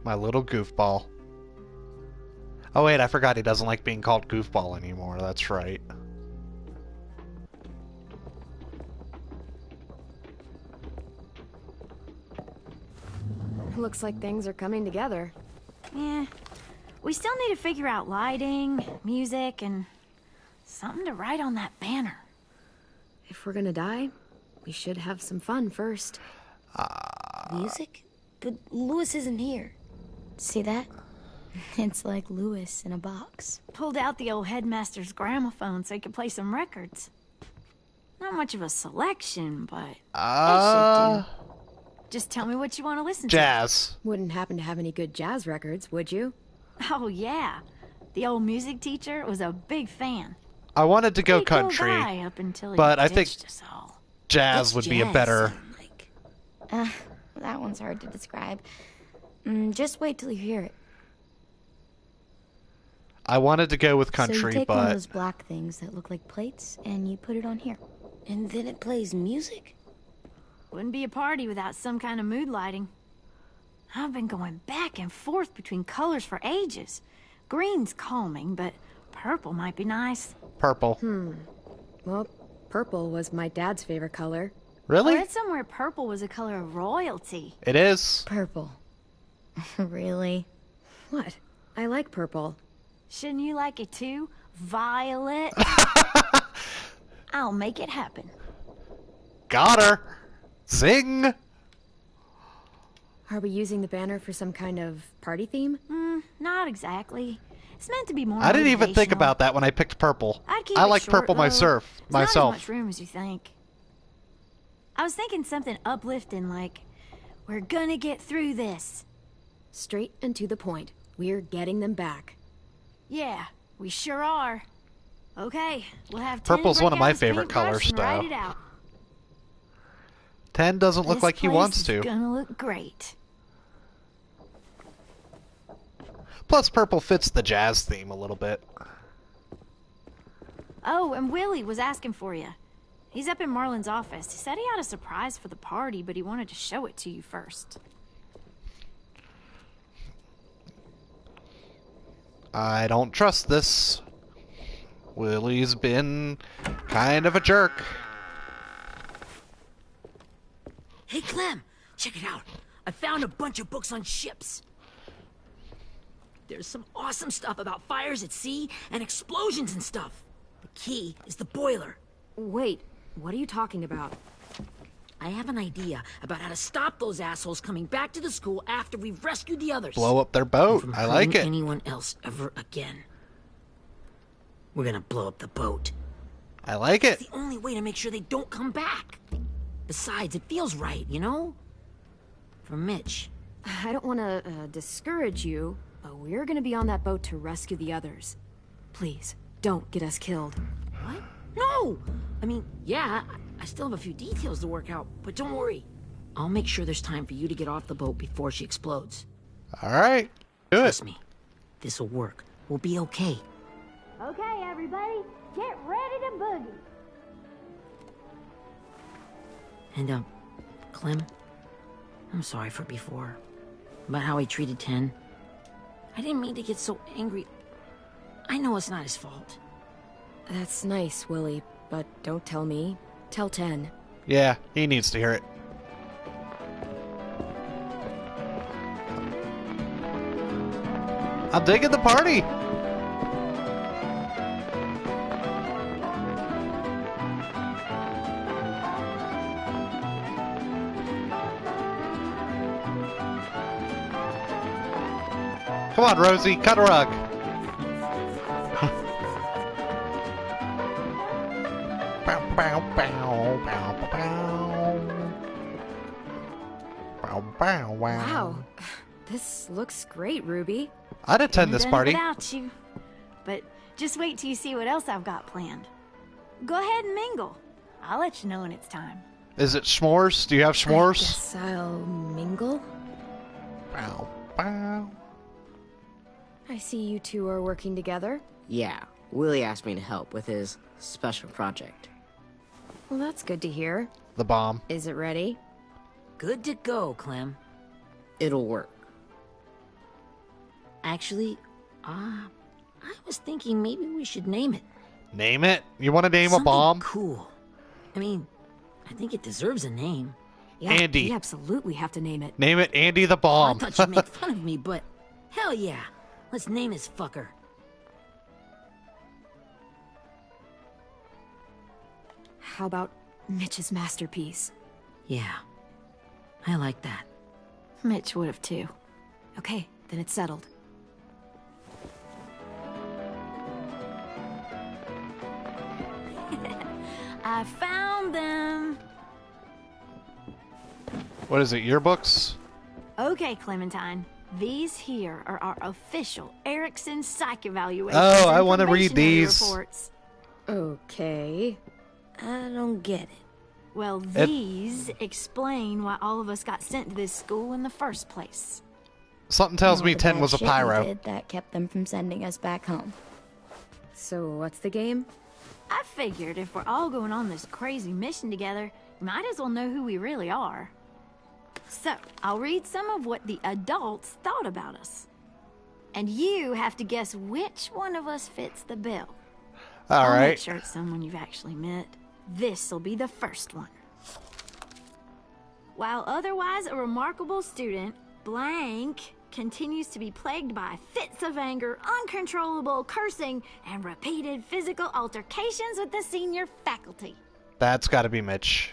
My little goofball. Oh wait, I forgot he doesn't like being called goofball anymore. That's right. Looks like things are coming together. Yeah. We still need to figure out lighting, music, and something to write on that banner. If we're gonna die, we should have some fun first. Music? But Lewis isn't here. See that? It's like Lewis in a box. Pulled out the old headmaster's gramophone so he could play some records. Not much of a selection, but it should do. Just tell me what you want to listen to. Jazz. Wouldn't happen to have any good jazz records, would you? Oh, yeah. The old music teacher was a big fan. I wanted to go Pretty cool country, guy up until he but I think ditched us all. jazz would be a better. That one's hard to describe. Just wait till you hear it. I wanted to go with So country, you take one of but those black things that look like plates, and you put it on here. And then it plays music? Wouldn't be a party without some kind of mood lighting. I've been going back and forth between colors for ages. Green's calming, but purple might be nice. purple. Well, purple was my dad's favorite color. I Really? read somewhere purple was a color of royalty. It is. Purple. Really? What? I like purple. Shouldn't you like it too? Violet? I'll make it happen. Got her. Zing. Are we using the banner for some kind of party theme? Not exactly. It's meant to be more I didn't even think motivational. about that when I picked purple. I'd keep I it like short, purple though. myself. There's not as Myself. much room as you think. I was thinking something uplifting like, we're gonna get through this. Straight and to the point. We're getting them back. Yeah, we sure are. Okay, we'll have 10 Purple's one of my break out his favorite paintbrush colors, and write though. it out. 10 doesn't look This like he place wants is to. gonna look great. Plus, purple fits the jazz theme a little bit. Oh, and Willie was asking for you. He's up in Marlon's office. He said he had a surprise for the party, but he wanted to show it to you first. I don't trust this. Willie's been kind of a jerk. Hey, Clem, check it out. I found a bunch of books on ships. There's some awesome stuff about fires at sea and explosions and stuff. The key is the boiler. Wait, what are you talking about? I have an idea about how to stop those assholes coming back to the school after we've rescued the others. Blow up their boat. From I like hurting it. anyone else ever again. We're gonna blow up the boat. I like it. It's the only way to make sure they don't come back. Besides, it feels right, you know? For Mitch. I don't want to discourage you, but we're going to be on that boat to rescue the others. Please, don't get us killed. What? No! I mean, yeah, I still have a few details to work out, but don't worry. I'll make sure there's time for you to get off the boat before she explodes. All right. Do it. Trust me, this'll work. We'll be okay. Okay, everybody, get ready to boogie. And, Clem, I'm sorry for before. About how he treated Ten. I didn't mean to get so angry. I know it's not his fault. That's nice, Willie, but don't tell me. Tell 10. Yeah, he needs to hear it. I'm digging the party. Come on, Rosie, cut a rug. Bow, bow, bow, bow, bow. Bow, bow, wow. Wow. This looks great, Ruby. I'd attend this Done it party. without you. But just wait till you see what else I've got planned. Go ahead and mingle. I'll let you know when it's time. Is it s'mores? Do you have I s'mores? guess I'll mingle. Bow, bow. I see you two are working together. Yeah, Willie asked me to help with his special project. Well, that's good to hear. The bomb. Is it ready? Good to go, Clem. It'll work. Actually, I was thinking maybe we should name it. Name it? You want to name a Something bomb? cool. I mean, I think it deserves a name. Yeah, Andy. we absolutely have to name it. Name it Andy the I Bomb. thought you'd make fun of me, but hell yeah. Let's name this fucker. How about Mitch's masterpiece? Yeah, I like that. Mitch would have too. Okay, then it's settled. I found them. What is it, yearbooks? Okay, Clementine. These here are our official Erickson psych evaluations. Oh, I and wanna read probationary these. Reports. Okay. I don't get it. Well, these explain why all of us got sent to this school in the first place. Something tells All me the 10 bad was a shit we pyro. did that kept them from sending us back home. So what's the game? I figured if we're all going on this crazy mission together, we might as well know who we really are. So, I'll read some of what the adults thought about us. And you have to guess which one of us fits the bill. All I'll make right. sure it's someone you've actually met. This'll be the first one. While otherwise a remarkable student, blank continues to be plagued by fits of anger, uncontrollable cursing, and repeated physical altercations with the senior faculty. That's got to be Mitch.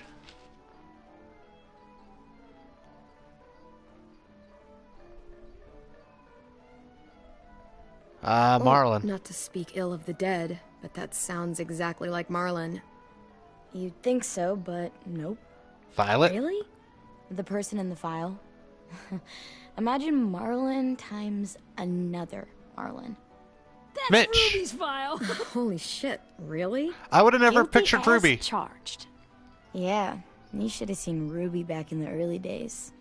Marlon. Not to speak ill of the dead, but that sounds exactly like Marlon. You'd think so, but nope. Violet? Really? The person in the file. Imagine Marlon times another Marlon. That's Mitch. Ruby's file. Holy shit, really? I would have never Guilty pictured as Ruby. charged. Yeah, you should have seen Ruby back in the early days.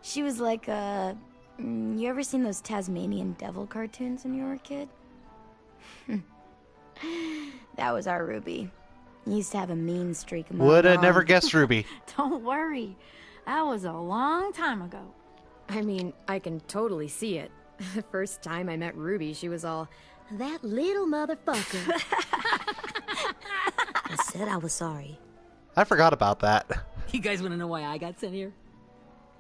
She was like you ever seen those Tasmanian devil cartoons when you were a kid? That was our Ruby. Used to have a mean streak of Would have mom. never guessed Ruby. Don't worry. That was a long time ago. I mean, I can totally see it. The first time I met Ruby, she was all, that little motherfucker. I said I was sorry. I forgot about that. You guys want to know why I got sent here?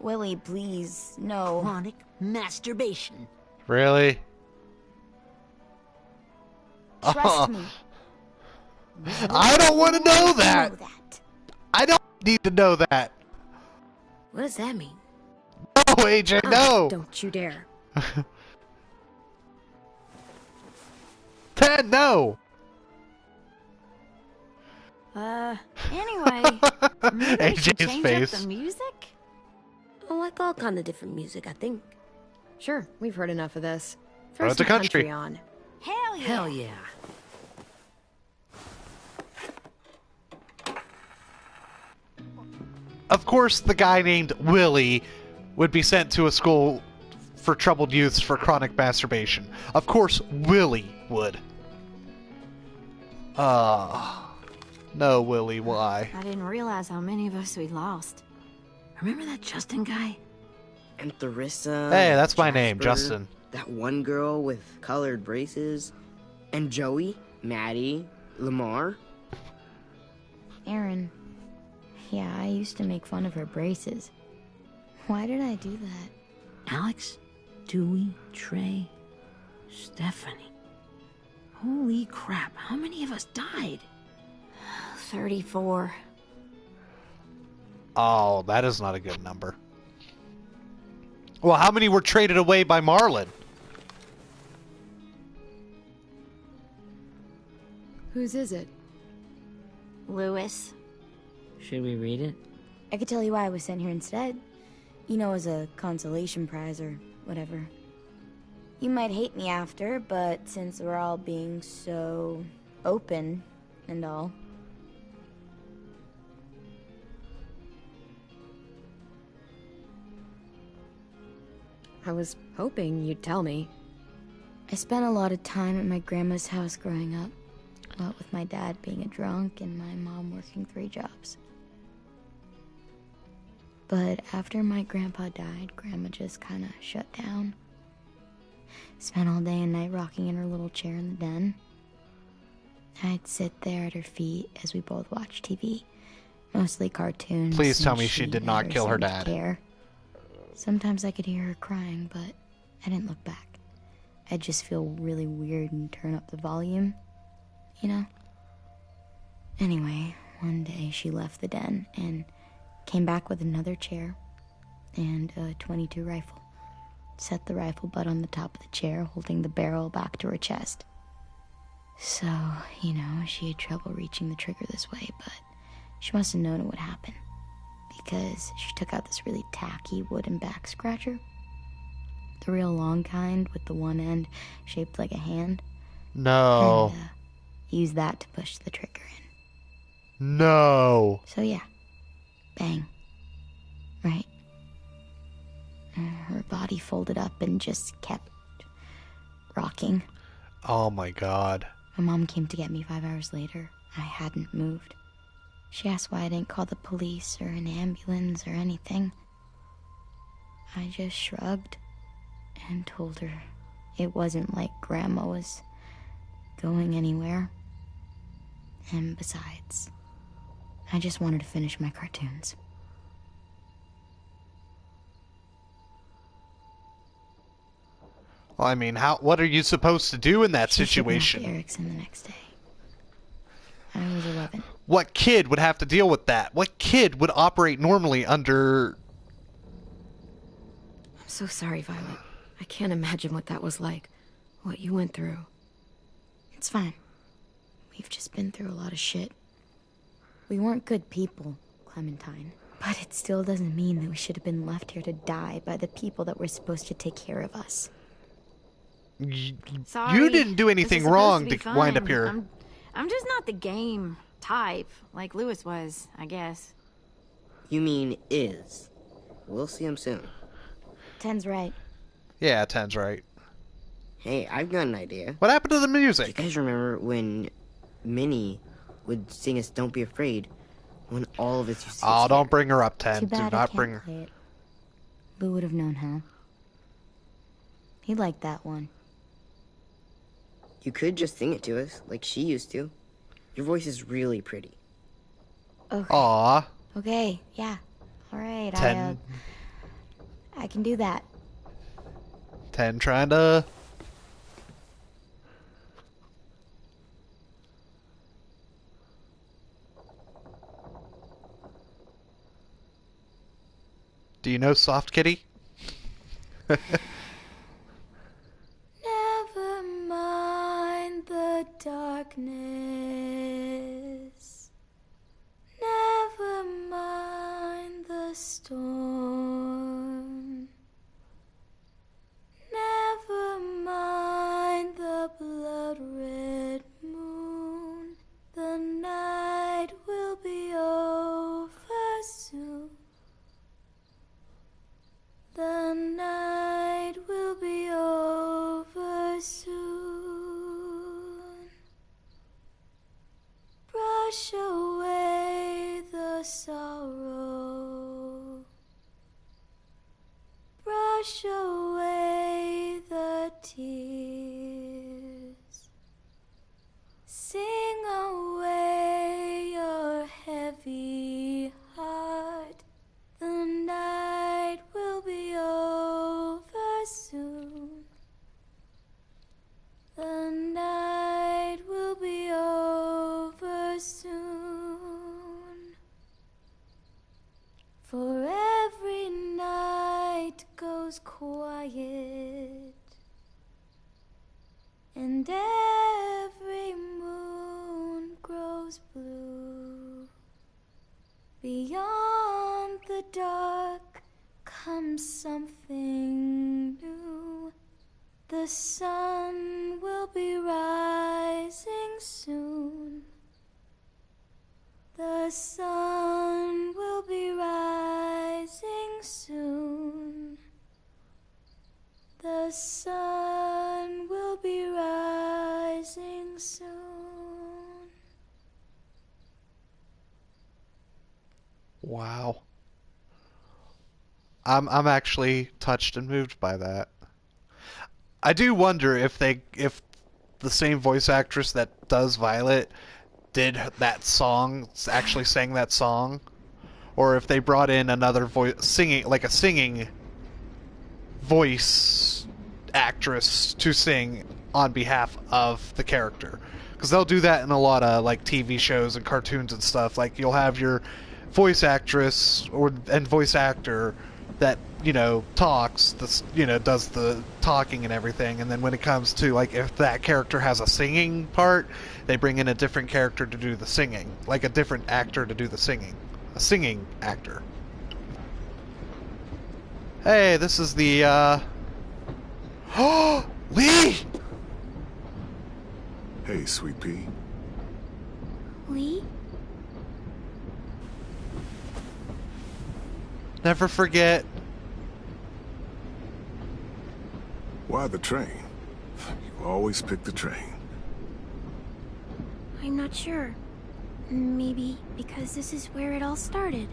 Willie, please, no. Chronic masturbation. Really? Trust me. I don't want to know that. Know that. I don't need to know that. What does that mean? No, AJ, no. Don't you dare. 10, no. Anyway, maybe we should AJ's change face. up the music? Oh, I like all kind of different music, I think. Sure, we've heard enough of this. Throw Throw the some country. on. Hell yeah! Hell yeah. Of course, the guy named Willie would be sent to a school for troubled youths for chronic masturbation. Of course, Willie would. No, Willie, why? I didn't realize how many of us we'd lost. Remember that Justin guy? And Theresa. Hey, that's my name, Jasper, Justin. That one girl with colored braces. And Joey, Maddie, Lamar. Aaron. Yeah, I used to make fun of her braces. Why did I do that? Alex, Dewey, Trey, Stephanie. Holy crap, how many of us died? 34. Oh, that is not a good number. Well, how many were traded away by Marlin? Whose is it? Lewis. Should we read it? I could tell you why I was sent here instead. You know, as a consolation prize or whatever. You might hate me after, but since we're all being so open and all. I was hoping you'd tell me. I spent a lot of time at my grandma's house growing up. What with my dad being a drunk and my mom working 3 jobs. But after my grandpa died, Grandma just kind of shut down. Spent all day and night rocking in her little chair in the den. I'd sit there at her feet as we both watched TV. Mostly cartoons. Please tell and me she did not never kill her seemed to dad. care. Sometimes I could hear her crying, but I didn't look back. I'd just feel really weird and turn up the volume, you know? Anyway, one day she left the den and came back with another chair and a .22 rifle. Set the rifle butt on the top of the chair, holding the barrel back to her chest. So, you know, she had trouble reaching the trigger this way, but she must have known it would happen. Because she took out this really tacky wooden back scratcher. The real long kind with the one end shaped like a hand. No. And used that to push the trigger in. No. So yeah, bang. Right. Her body folded up and just kept rocking. Oh my god. My mom came to get me 5 hours later. I hadn't moved. She asked why I didn't call the police or an ambulance or anything. I just shrugged and told her it wasn't like Grandma was going anywhere. And besides, I just wanted to finish my cartoons. Well, I mean, what are you supposed to do in that She situation? kidnapped Erickson the next day. I was 11. What kid would have to deal with that? What kid would operate normally under... I'm so sorry, Violet. I can't imagine what that was like. What you went through. It's fine. We've just been through a lot of shit. We weren't good people, Clementine. But it still doesn't mean that we should have been left here to die by the people that were supposed to take care of us. Sorry. You didn't do This anything is supposed wrong be to wind up fun. here. I'm just not the game type, like Lewis was, I guess. You mean is. We'll see him soon. 10's right. Yeah, 10's right. Hey, I've got an idea. What happened to the You music? guys remember when Minnie would sing us Don't Be Afraid when all of us used to get Oh, don't scared? bring her up, 10. Too Do bad I not can't bring her. play it. Lou would have known how. He liked that one. You could just sing it to us, like she used to. Your voice is really pretty. Okay. Aw. Okay, yeah. Alright, 10. I can do that. 10 trying to... Do you know Soft Kitty? Never mind the darkness. Never mind the storm. Never mind the blood-red moon. The night will be over soon. The night will be over soon. Brush away the sorrow. Brush away the tears. Sing away your heavy heart. The night will be over soon. night goes quiet, and every moon grows blue. Beyond the dark comes something new. The sun will be rising soon. The sun will be rising soon. The sun will be rising soon. Wow. I'm actually touched and moved by that. I do wonder if the same voice actress that does Violet did that song, actually sang that song, or if they brought in another voice singing, like a singing voice actress to sing on behalf of the character, because they'll do that in a lot of like TV shows and cartoons and stuff. Like you'll have your voice actress and voice actor that talks, this does the talking and everything, and then when it comes to like if that character has a singing part, they bring in a different character to do the singing, like a different actor to do the singing, a singing actor. Hey, this is the oh, Lee! Hey, Sweet Pea. Lee? Never forget. Why the train? You always pick the train. I'm not sure. Maybe because this is where it all started.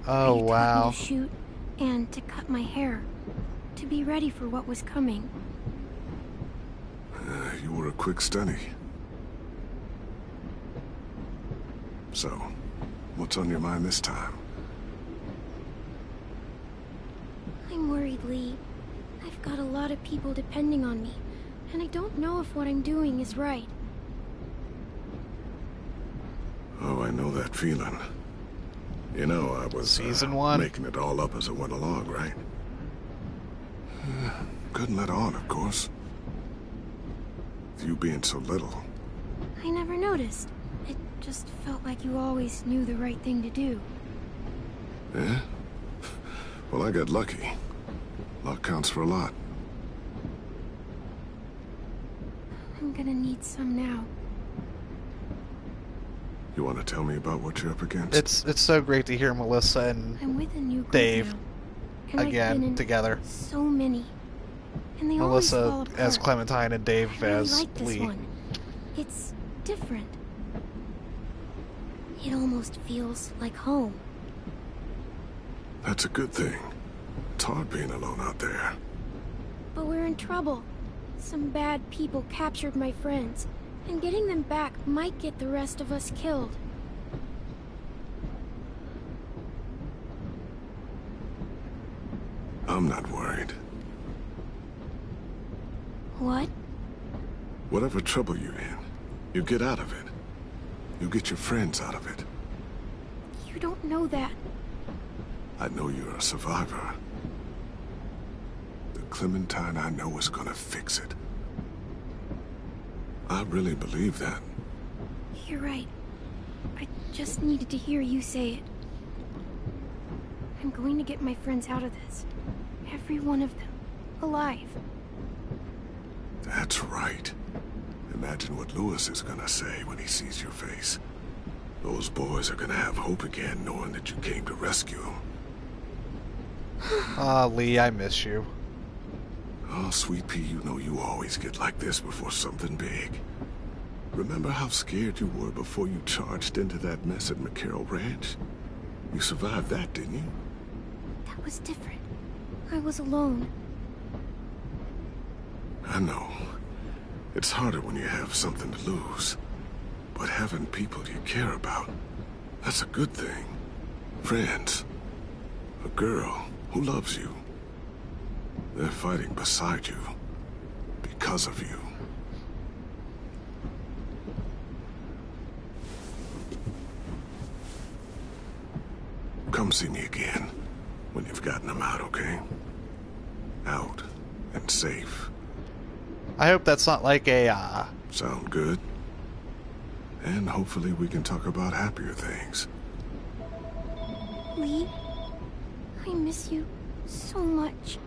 Oh, They taught me wow. to shoot and to cut my hair, to be ready for what was coming. You were a quick study. So, what's on your mind this time? I'm worried, Lee. I've got a lot of people depending on me, and I don't know if what I'm doing is right. Oh, I know that feeling. You know, I was Season 1. making it all up as it went along, right? Couldn't let on, of course. With you being so little. I never noticed. It just felt like you always knew the right thing to do. Yeah? Well, I got lucky. Luck counts for a lot. I'm gonna need some now. You want to tell me about what you're up against? It's so great to hear Melissa and I'm with a new group Dave now, and I've been again in together. so many, and they always fall Melissa apart. as Clementine and Dave I really as like this Lee. one. It's different. It almost feels like home. That's a good thing. It's hard being alone out there. But we're in trouble. Some bad people captured my friends, and getting them back might get the rest of us killed. I'm not worried. What? Whatever trouble you're in, you get out of it. You get your friends out of it. You don't know that. I know you're a survivor. The Clementine I know is gonna fix it. I really believe that. You're right. I just needed to hear you say it. I'm going to get my friends out of this. Every one of them. Alive. That's right. Imagine what Lewis is gonna say when he sees your face. Those boys are gonna have hope again knowing that you came to rescue them. Ah, Lee, I miss you. Oh, Sweet Pea, you know you always get like this before something big. Remember how scared you were before you charged into that mess at McCarroll Ranch? You survived that, didn't you? That was different. I was alone. I know. It's harder when you have something to lose. But having people you care about, that's a good thing. Friends. A girl who loves you. They're fighting beside you. Because of you. Come see me again. when you've gotten them out, okay? Out and safe. I hope that's not like a, Sound good? And hopefully we can talk about happier things. Lee, I miss you so much.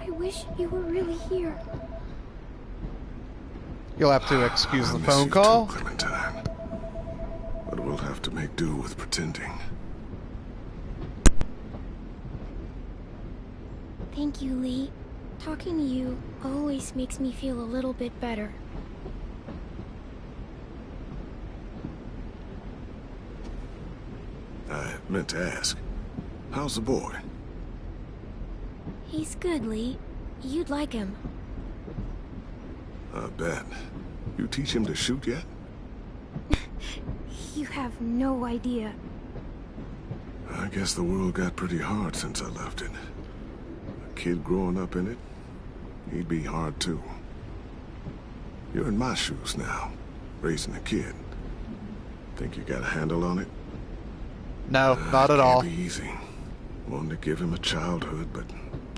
I wish you were really here. You'll have to excuse I the miss phone you call. too, Clementine. But we'll have to make do with pretending. Thank you, Lee. Talking to you always makes me feel a little bit better. I meant to ask, how's the boy? He's good, Lee. You'd like him. I bet. You teach him to shoot yet? You have no idea. I guess the world got pretty hard since I left it. A kid growing up in it, he'd be hard too. You're in my shoes now, raising a kid. Think you got a handle on it? No, not at all. Can't be easy. Wanting to give him a childhood, but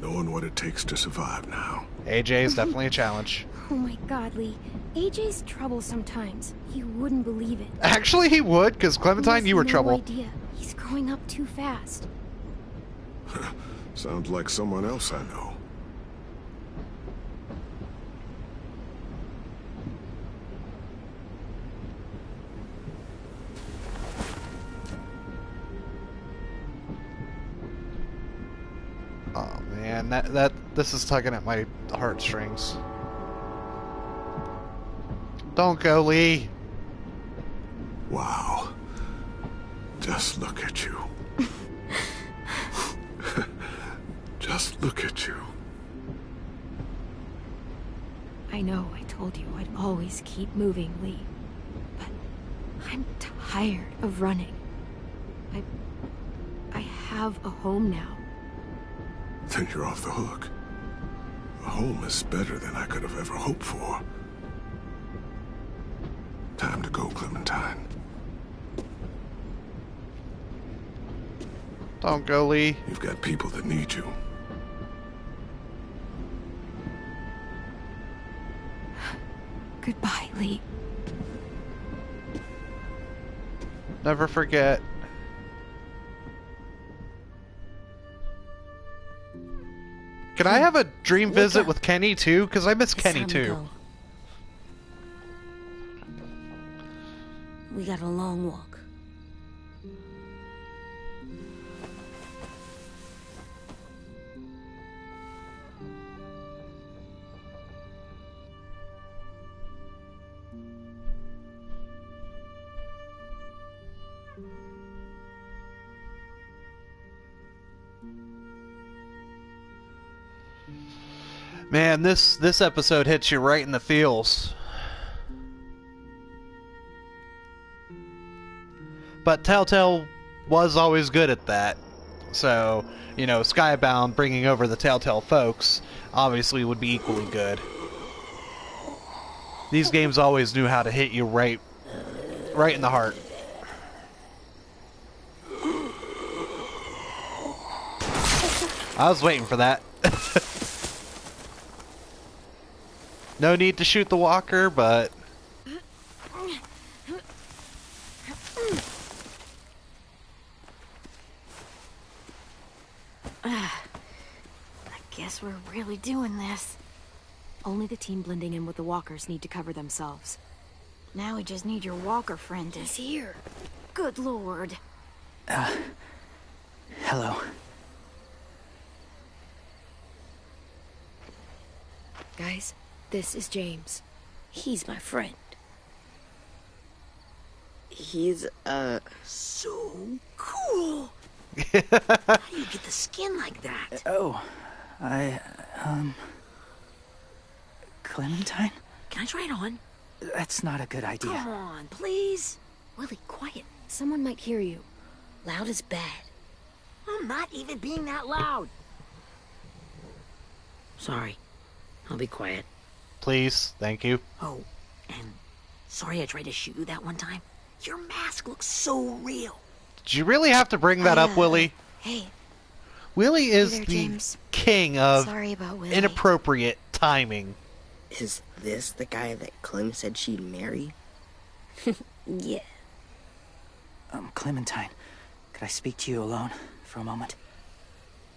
knowing what it takes to survive now. AJ is definitely a challenge. Oh my god, Lee. AJ's trouble sometimes. You wouldn't believe it. Actually, he would, because Clementine, you were no trouble. idea. He's growing up too fast. Sounds like someone else I know. Oh man, this is tugging at my heartstrings. Don't go, Lee. Wow. Just look at you. Just look at you. I know I told you I'd always keep moving, Lee. But I'm tired of running. I have a home now. Then you're off the hook. A home is better than I could have ever hoped for. Time to go, Clementine. Don't go, Lee. You've got people that need you. Goodbye, Lee. Never forget. Can I have a dream visit with Kenny too? Because I miss Kenny too. We got a long walk. Man, this episode hits you right in the feels. But Telltale was always good at that. So, you know, Skybound bringing over the Telltale folks obviously would be equally good. These games always knew how to hit you right in the heart. I was waiting for that. No need to shoot the walker, but... I guess we're really doing this. Only the team blending in with the walkers need to cover themselves. Now we just need your walker friend. He's here. Good lord. Hello. Guys, this is James. He's my friend. He's, So cool. How do you get the skin like that? Oh, Clementine? Can I try it on? That's not a good idea. Come on, please. Willie, quiet. Someone might hear you. Loud is bad. I'm not even being that loud. Sorry. I'll be quiet. Please, thank you. Oh, and sorry I tried to shoot you that one time. Your mask looks so real. Did you really have to bring that up, Willie? Hey, Willie is there, the James. king of Sorry about Willie. inappropriate timing. Is this the guy that Clem said she'd marry? Yeah. Clementine, could I speak to you alone for a moment?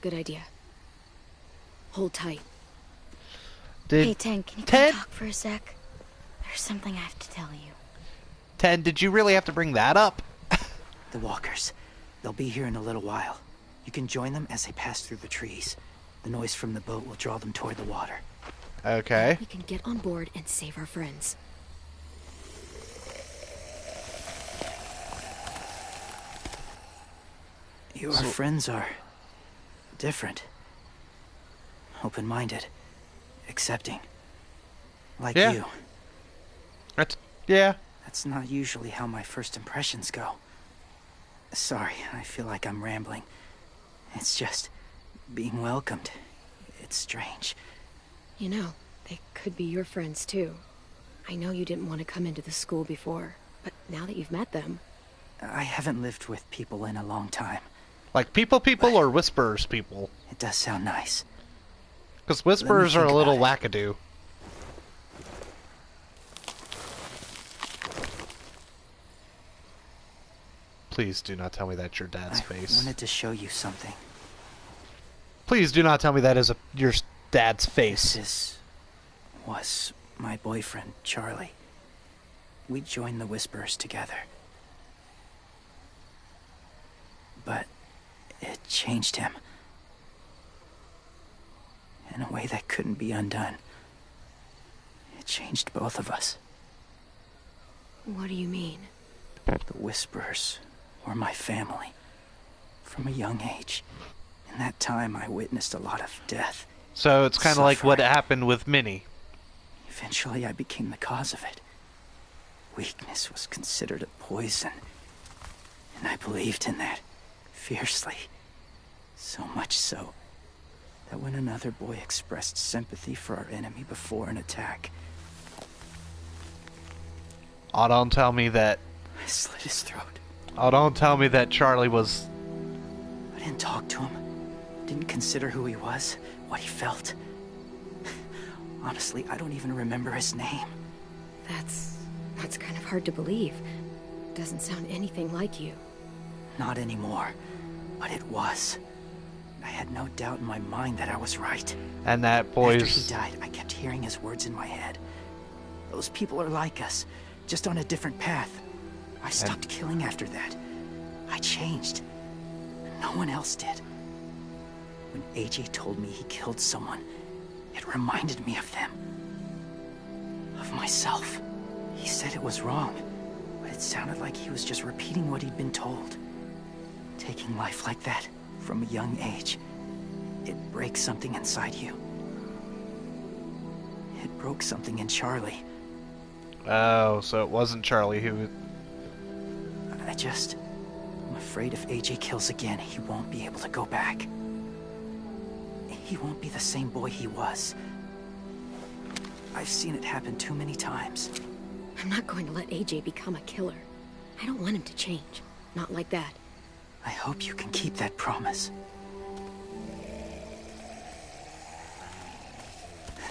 Good idea. Hold tight. Hey, Ten, can you come talk for a sec? There's something I have to tell you. Ten, did you really have to bring that up? The walkers. They'll be here in a little while. You can join them as they pass through the trees. The noise from the boat will draw them toward the water. Okay. We can get on board and save our friends. Your friends are different. Open-minded. Accepting. Like you. Yeah. That's not usually how my first impressions go. Sorry, I feel like I'm rambling. It's just being welcomed. It's strange. You know, they could be your friends too. I know you didn't want to come into the school before, but now that you've met them... I haven't lived with people in a long time. Like people or whisperers people? It does sound nice. Because whisperers are a little wackadoo. Please do not tell me that's your dad's face. I wanted to show you something. Please do not tell me that is your dad's face. This was my boyfriend, Charlie. We joined the Whisperers together. But it changed him. In a way that couldn't be undone. It changed both of us. What do you mean? The Whisperers were my family. From a young age. In that time, I witnessed a lot of death. So it's kind of like what happened with Minnie. Eventually, I became the cause of it. Weakness was considered a poison. And I believed in that. Fiercely. So much so that when another boy expressed sympathy for our enemy before an attack... Oh, don't tell me that... I slit his throat. Oh, don't tell me that Charlie was... I didn't talk to him. Didn't consider who he was, what he felt. Honestly, I don't even remember his name. That's kind of hard to believe. Doesn't sound anything like you. Not anymore. But it was. I had no doubt in my mind that I was right. And that boy's... After he died, I kept hearing his words in my head. Those people are like us, just on a different path. I stopped killing after that. I changed. No one else did. When AJ told me he killed someone, it reminded me of them. Of myself. He said it was wrong, but it sounded like he was just repeating what he'd been told. Taking life like that, from a young age, it breaks something inside you. It broke something in Charlie. Oh, so it wasn't Charlie who... I'm afraid if AJ kills again, he won't be able to go back. He won't be the same boy he was. I've seen it happen too many times. I'm not going to let AJ become a killer. I don't want him to change. Not like that. I hope you can keep that promise.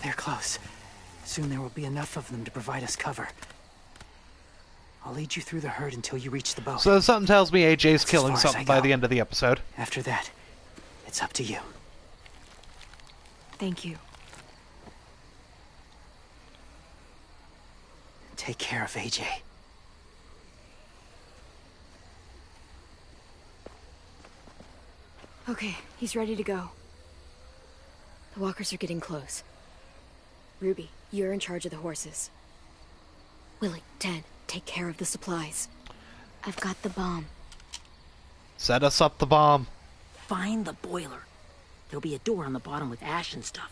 They're close. Soon there will be enough of them to provide us cover. I'll lead you through the herd until you reach the boat. So something tells me AJ's killing as something by the end of the episode. After that, it's up to you. Thank you. Take care of AJ. Okay, he's ready to go. The walkers are getting close. Ruby, you're in charge of the horses. Willie, Ted, take care of the supplies. I've got the bomb. Set us up the bomb. Find the boiler. There'll be a door on the bottom with ash and stuff.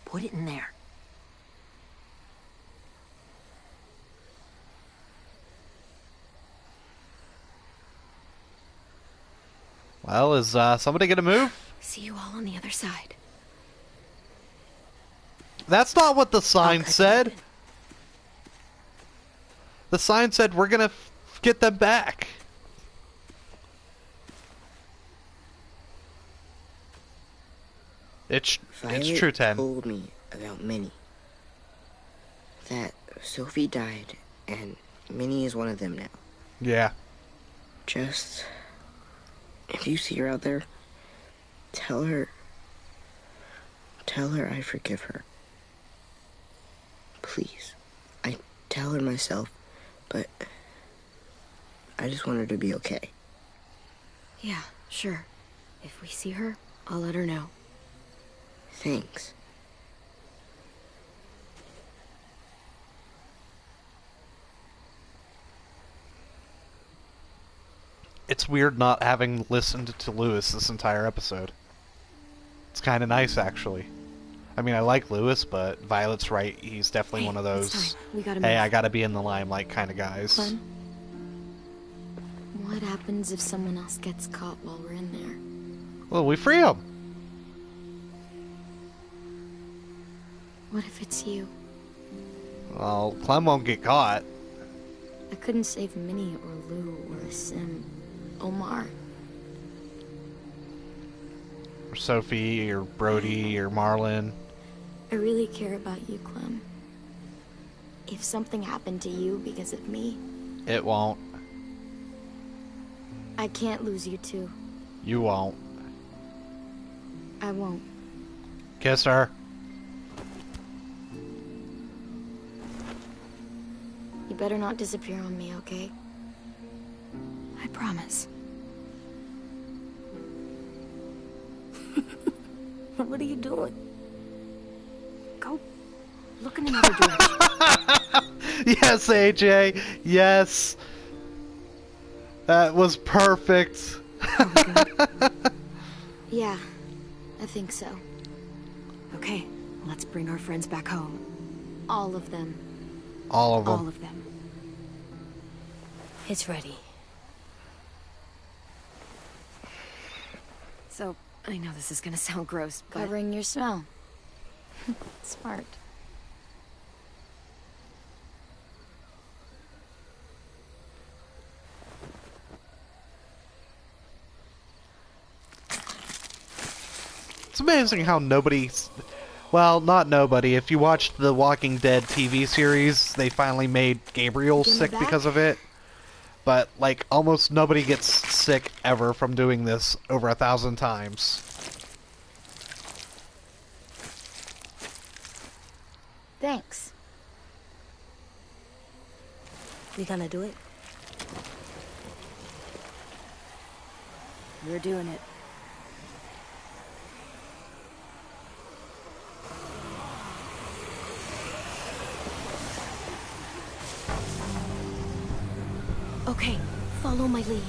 Put it in there. Well, is somebody gonna move? See you all on the other side. That's not what the sign said. The sign said we're gonna get them back. It's Violet true, 10. told me about Minnie. That Sophie died, and Minnie is one of them now. Yeah. Just, if you see her out there, tell her I forgive her. Please. I tell her myself, but I just want her to be okay. Yeah, sure. If we see her, I'll let her know. Thanks. It's weird not having listened to Lewis this entire episode. It's kind of nice, actually. I mean, I like Lewis, but Violet's right. He's definitely one of those, it's time. We gotta hey, move. I gotta be in the limelight kind of guys. Clem? What happens if someone else gets caught while we're in there? Well, we free him. What if it's you? Well, Clem won't get caught. I couldn't save Minnie or Lou or Sim. Omar. Or Sophie, or Brody, or Marlon. I really care about you, Clem. If something happened to you because of me, It won't. I can't lose you too. You won't. I won't. Kiss her. You better not disappear on me, okay? I promise. What are you doing? Go look in another direction. Yes, AJ. Yes. That was perfect. Yeah, I think so. Okay, let's bring our friends back home. All of them. All of them. All of them. It's ready. So, I know this is gonna sound gross, but... Covering your smell. Smart. It's amazing how nobody's... Well, not nobody. If you watched the Walking Dead TV series, they finally made Gabriel sick because of it. But, like, almost nobody gets sick ever from doing this over 1,000 times. Thanks. We gonna do it? We're doing it. Okay, follow my lead.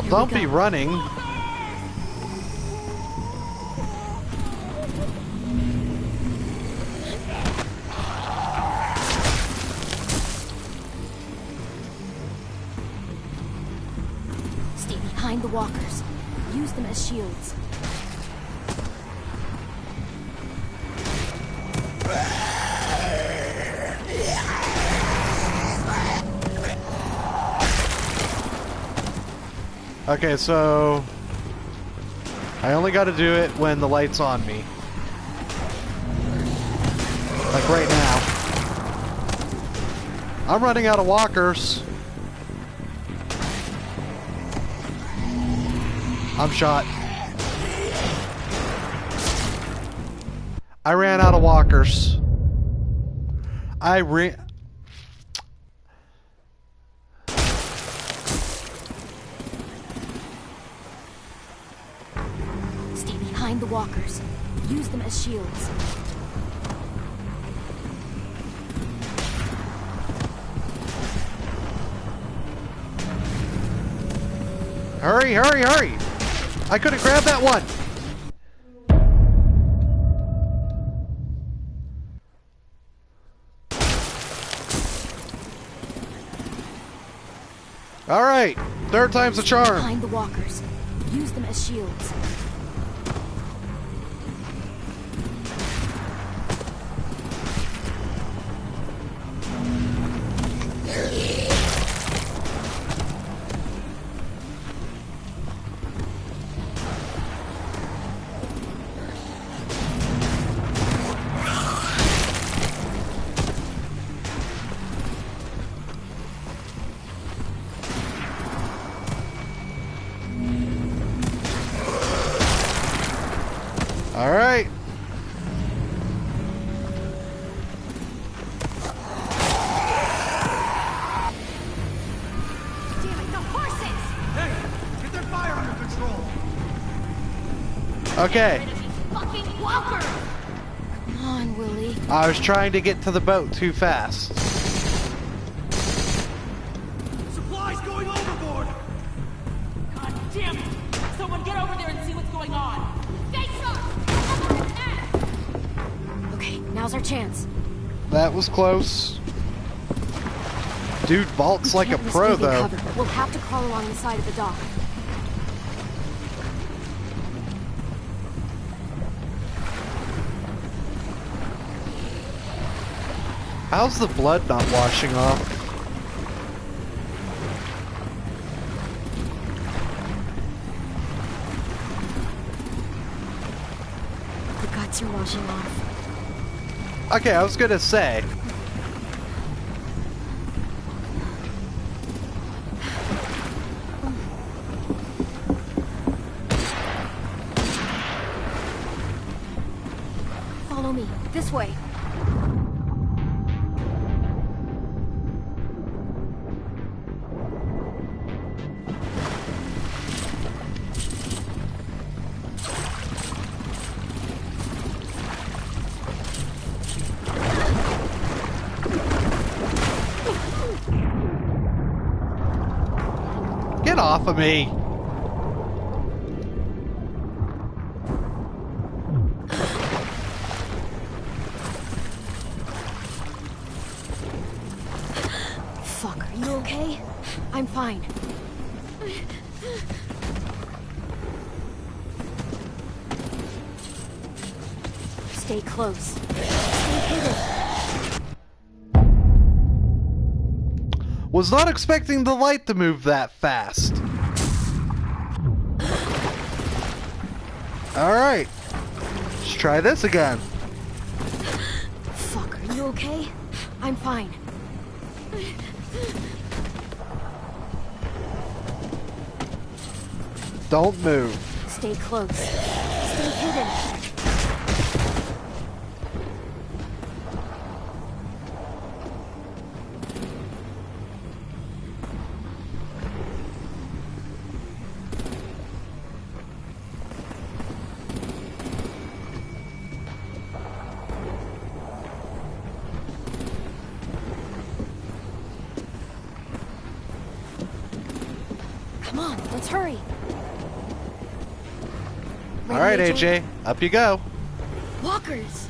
Don't be running. Stay behind the walkers. Use them as shields. Okay, so... I only gotta do it when the light's on me. Like right now. I'm running out of walkers. I'm shot. I ran out of walkers. Stay behind the walkers. Use them as shields. Hurry, hurry, hurry! I could have grabbed that one! Alright, third time's a charm. Behind the walkers. Use them as shields. Okay. Fucking walker! Come on, Willie. I was trying to get to the boat too fast. Supplies going overboard! God damn it! Someone get over there and see what's going on! Stay sharp! Okay, now's our chance. That was close. Dude vaults like a Can't risk pro, leaving though. cover. We'll have to crawl along the side of the dock. How's the blood not washing off? The guts are washing off. Okay, I was gonna say. Follow me. This way. Get off of me! Fuck, are you okay? I'm fine. Stay close. Stay hidden. Was not expecting the light to move that fast. Alright. Let's try this again. Fuck, are you okay? I'm fine. Don't move. Stay close. Stay hidden. Come on, let's hurry. Alright, AJ. Up you go. Walkers!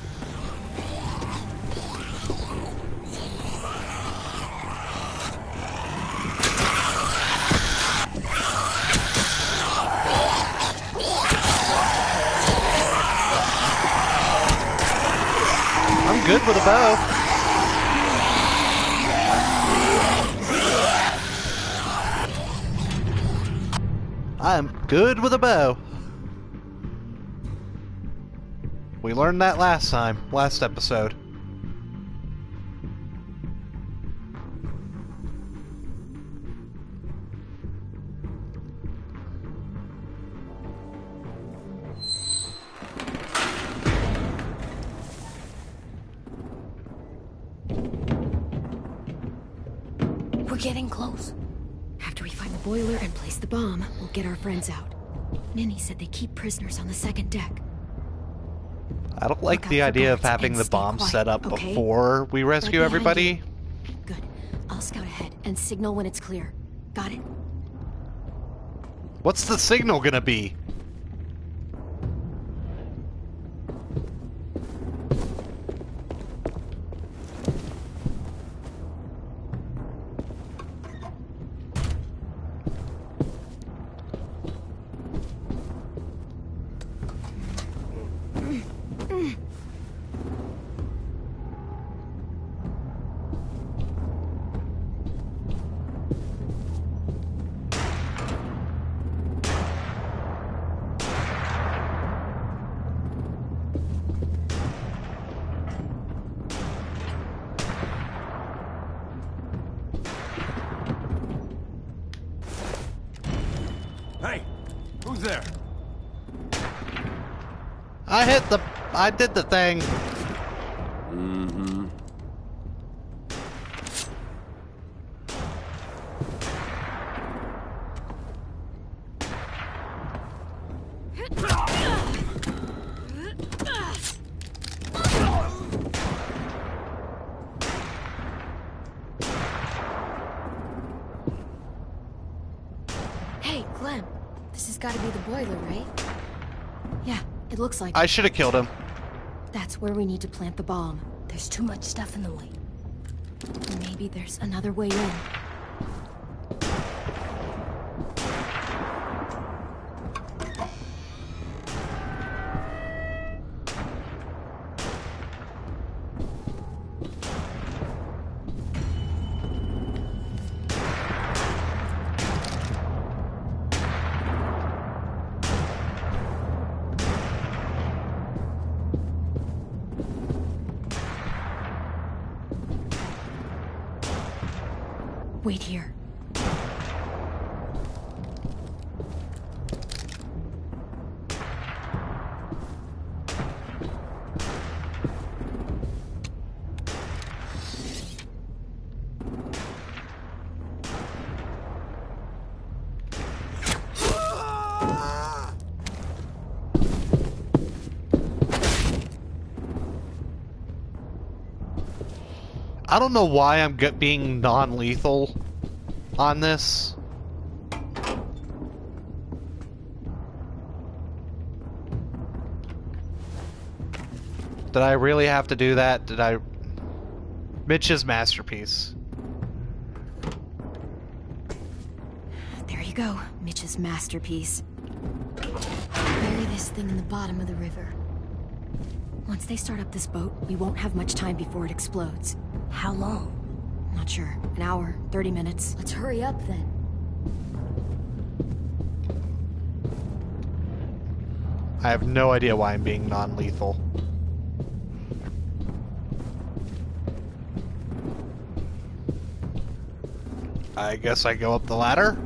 I'm good with a bow. I'm good with a bow. We learned that last episode. We're getting close. After we find the boiler and place the bomb, we'll get our friends out. Ninny said they keep prisoners on the second deck. I don't like the idea of having the bomb set up before we rescue everybody. Good. I'll scout ahead and signal when it's clear. Got it? What's the signal gonna be? Hey, who's there? I did the thing. Mm-hmm. Hey, Clem. This has got to be the boiler, right? Yeah, it looks like I should have killed him. That's where we need to plant the bomb. There's too much stuff in the way. Maybe there's another way in. Wait here. I don't know why I'm being non-lethal on this. Did I really have to do that? Did I... Mitch's masterpiece. There you go, Mitch's masterpiece. Bury this thing in the bottom of the river. Once they start up this boat, we won't have much time before it explodes. How long? Not sure. An hour, 30 minutes. Let's hurry up then. I have no idea why I'm being non-lethal. I guess I go up the ladder?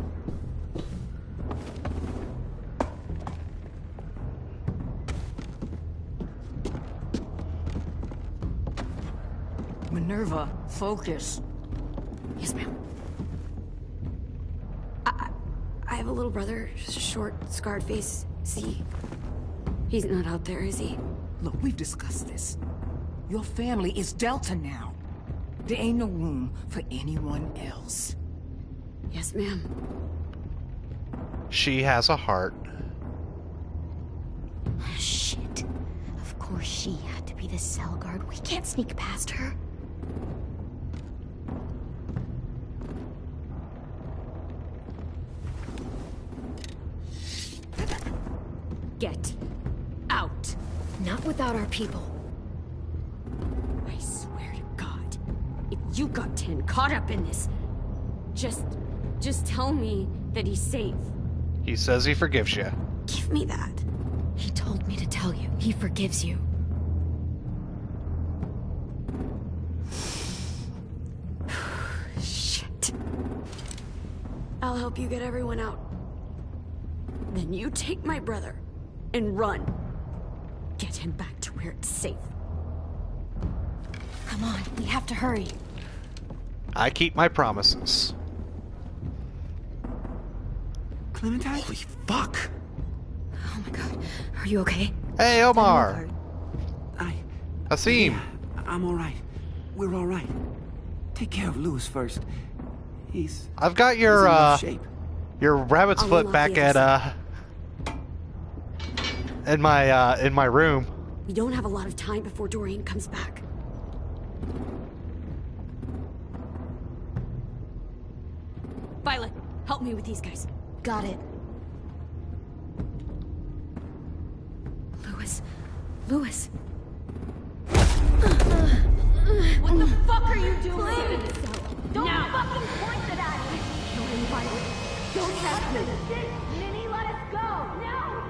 Minerva, focus. Yes, ma'am. I have a little brother, short, scarred face. See, he's not out there, is he? Look, we've discussed this. Your family is Delta now. There ain't no room for anyone else. Yes, ma'am. She has a heart. Shit. Of course she had to be the cell guard. We can't sneak past her. Get out. Not without our people. I swear to God, if you got 10 caught up in this, just tell me that he's safe. He says he forgives you. Give me that. He told me to tell you. He forgives you. Shit. I'll help you get everyone out. Then you take my brother and run. Get him back to where it's safe. Come on, we have to hurry. I keep my promises. Clementine? Holy fuck! Oh my god. Are you okay? Hey, Omar! Hasim! Yeah, I'm alright. We're alright. Take care of Louis first. I've got he's in rough your, shape. your rabbit's foot unlock back the other at, in my room. We don't have a lot of time before Dorian comes back. Violet, help me with these guys. Got it. Louis. What the fuck are you doing? Don't Now. fucking point it at me! Kill him, Violet. Don't test me. Minnie, let us go! No!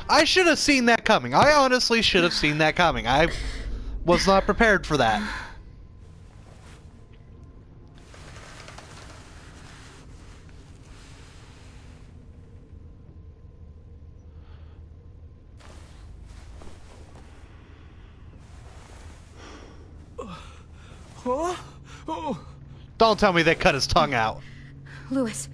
I should have seen that coming. I honestly should have seen that coming. I was not prepared for that. Oh! Oh! Don't tell me they cut his tongue out. Louis.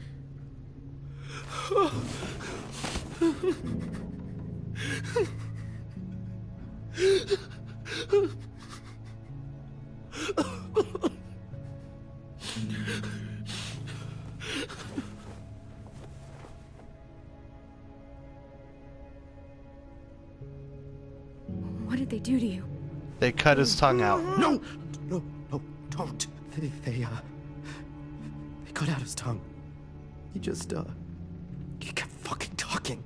they do to you? They cut his tongue out. No, don't. They cut out his tongue. He just, he kept fucking talking.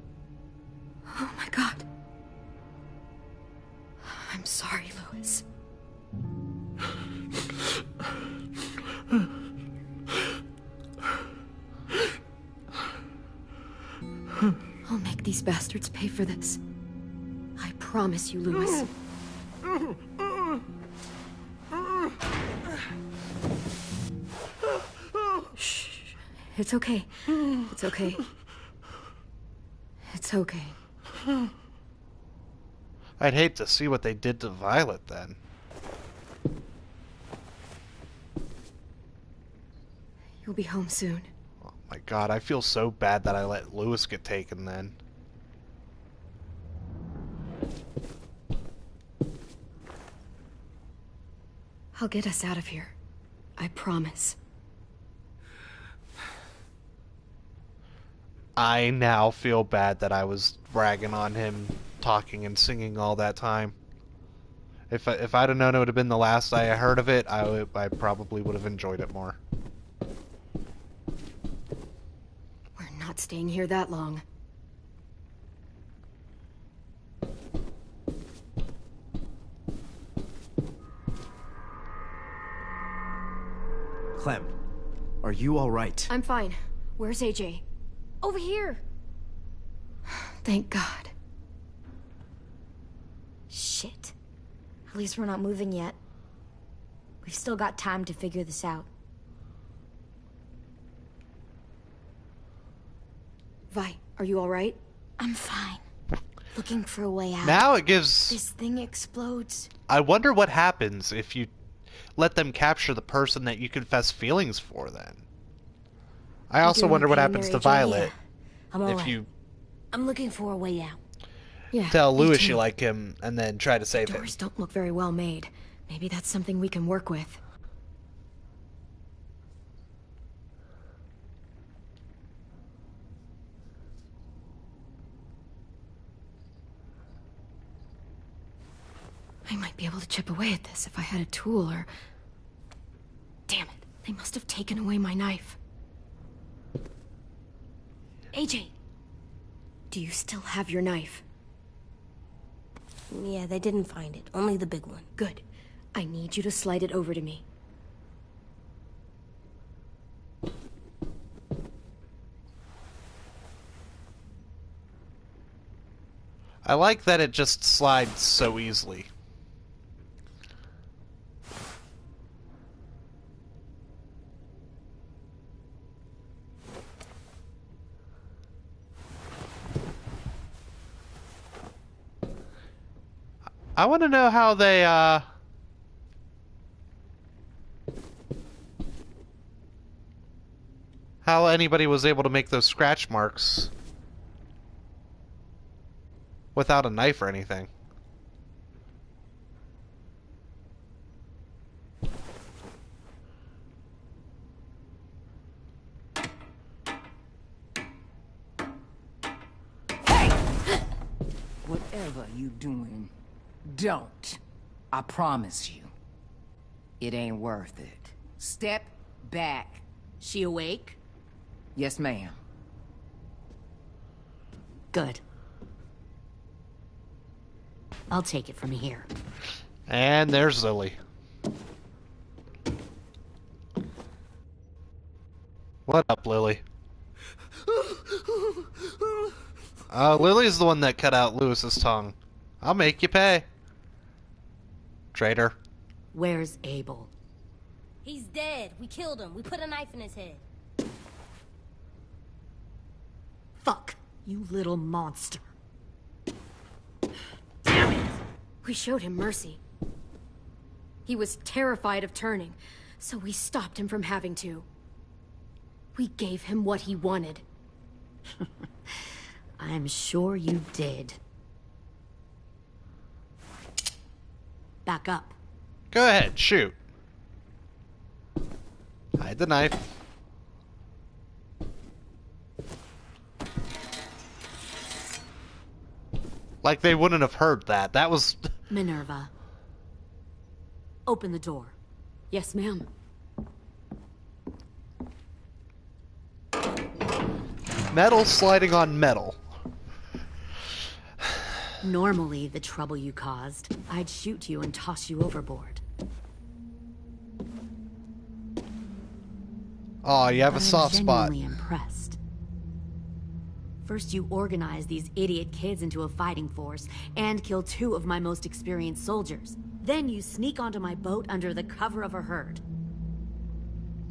Oh my god. I'm sorry, Louis. I'll make these bastards pay for this. I promise you, Louis. Shh. It's okay. It's okay. It's okay. I'd hate to see what they did to Violet then. You'll be home soon. Oh my god, I feel so bad that I let Louis get taken then. I'll get us out of here. I promise. I now feel bad that I was bragging on him talking and singing all that time. If I'd have known it would have been the last I heard of it, I probably would have enjoyed it more. We're not staying here that long. Clem, are you all right? I'm fine. Where's AJ? Over here. Thank God. Shit. At least we're not moving yet. We've still got time to figure this out. Vi, are you alright? I'm fine. Looking for a way out. Now it gives... This thing explodes. I wonder what happens if you let them capture the person that you confess feelings for then. I also wonder what happens to Violet I'm all if right. you I'm looking for a way out. Yeah. tell me Louis too. you like him and then try to save him. Doors don't look very well made. Maybe that's something we can work with. I might be able to chip away at this if I had a tool or... Damn it. They must have taken away my knife. AJ! Do you still have your knife? Yeah, they didn't find it. Only the big one. Good. I need you to slide it over to me. I like that it just slides so easily. I want to know how they, how anybody was able to make those scratch marks without a knife or anything. Whatever you doing, don't. I promise you. It ain't worth it. Step back. She awake? Yes, ma'am. Good. I'll take it from here. And there's Lily. What up, Lily? Lily's the one that cut out Louis's tongue. I'll make you pay. Traitor. Where's Abel? He's dead. We killed him. We put a knife in his head. Fuck, you little monster. Damn it! We showed him mercy. He was terrified of turning, so we stopped him from having to. We gave him what he wanted. I'm sure you did. Back up. Go ahead, shoot. Hide the knife. Like they wouldn't have heard that. That was Minerva. Open the door. Yes, ma'am. Metal sliding on metal. Normally, the trouble you caused, I'd shoot you and toss you overboard. Oh, you have But a soft I'm spot. genuinely impressed. First, you organize these idiot kids into a fighting force and kill 2 of my most experienced soldiers. Then you sneak onto my boat under the cover of a herd.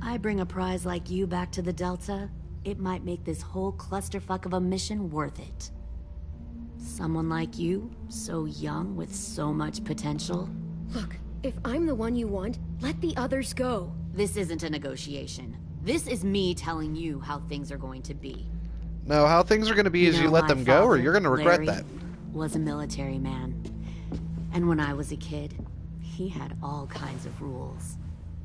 I bring a prize like you back to the Delta, it might make this whole clusterfuck of a mission worth it. Someone like you, so young with so much potential. Look, if I'm the one you want, let the others go. This isn't a negotiation. This is me telling you how things are going to be. No, how things are going to be is you let them go, or you're going to regret Larry, that. Was a military man. And when I was a kid, he had all kinds of rules.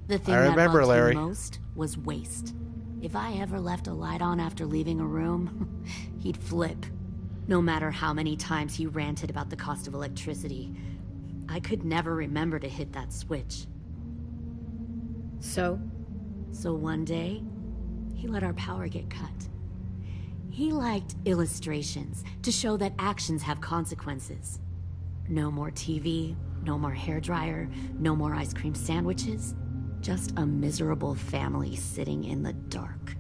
The thing I remember, that bugged Larry. him most was waste. If I ever left a light on after leaving a room, he'd flip. No matter how many times he ranted about the cost of electricity, I could never remember to hit that switch. So? So one day, he let our power get cut. He liked illustrations to show that actions have consequences. No more TV, no more hairdryer, no more ice cream sandwiches. Just a miserable family sitting in the dark.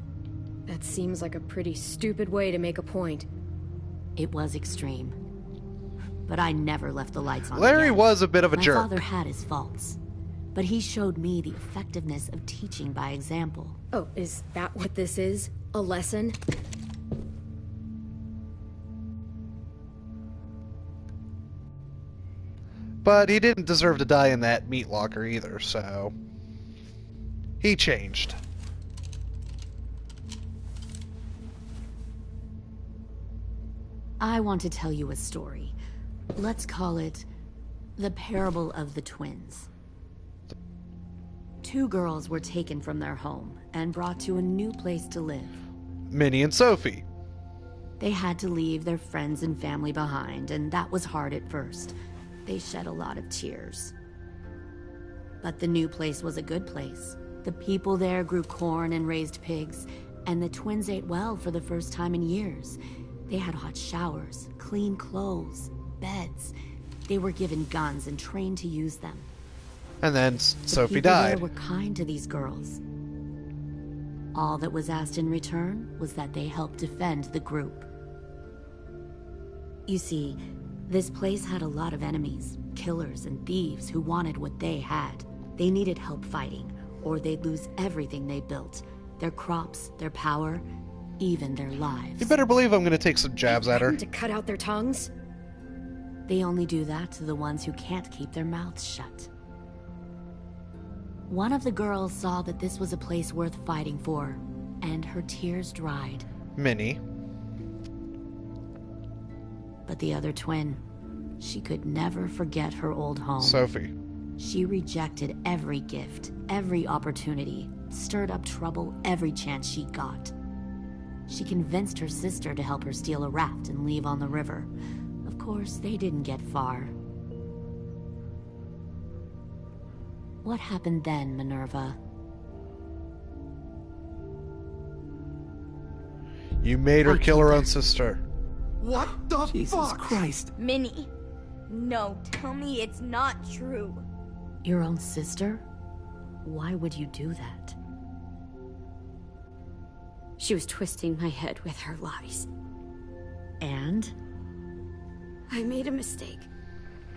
That seems like a pretty stupid way to make a point. It was extreme. But I never left the lights on Larry again. was a bit of a My jerk. father had his faults. But he showed me the effectiveness of teaching by example. Oh, is that what this is? A lesson? But he didn't deserve to die in that meat locker either, so... he changed. I want to tell you a story. Let's call it the parable of the twins. 2 girls were taken from their home and brought to a new place to live. Minnie and Sophie. They had to leave their friends and family behind, and that was hard at first. They shed a lot of tears. But the new place was a good place. The people there grew corn and raised pigs, and the twins ate well for the first time in years. They had hot showers, clean clothes, beds. They were given guns and trained to use them. And then The Sophie people there died. were kind to these girls. All that was asked in return was that they help defend the group. You see, this place had a lot of enemies, killers and thieves who wanted what they had. They needed help fighting, or they'd lose everything they built. Their crops, their power, even their lives. You better believe I'm going to take some jabs at her. To cut out their tongues? They only do that to the ones who can't keep their mouths shut. One of the girls saw that this was a place worth fighting for, and her tears dried. Minnie. But the other twin, she could never forget her old home. Sophie. She rejected every gift, every opportunity, stirred up trouble every chance she got. She convinced her sister to help her steal a raft and leave on the river. Of course, they didn't get far. What happened then, Minerva? You made her kill her own sister. What the Jesus fuck? Christ. Minnie, no, tell me it's not true. Your own sister? Why would you do that? She was twisting my head with her lies. And? I made a mistake.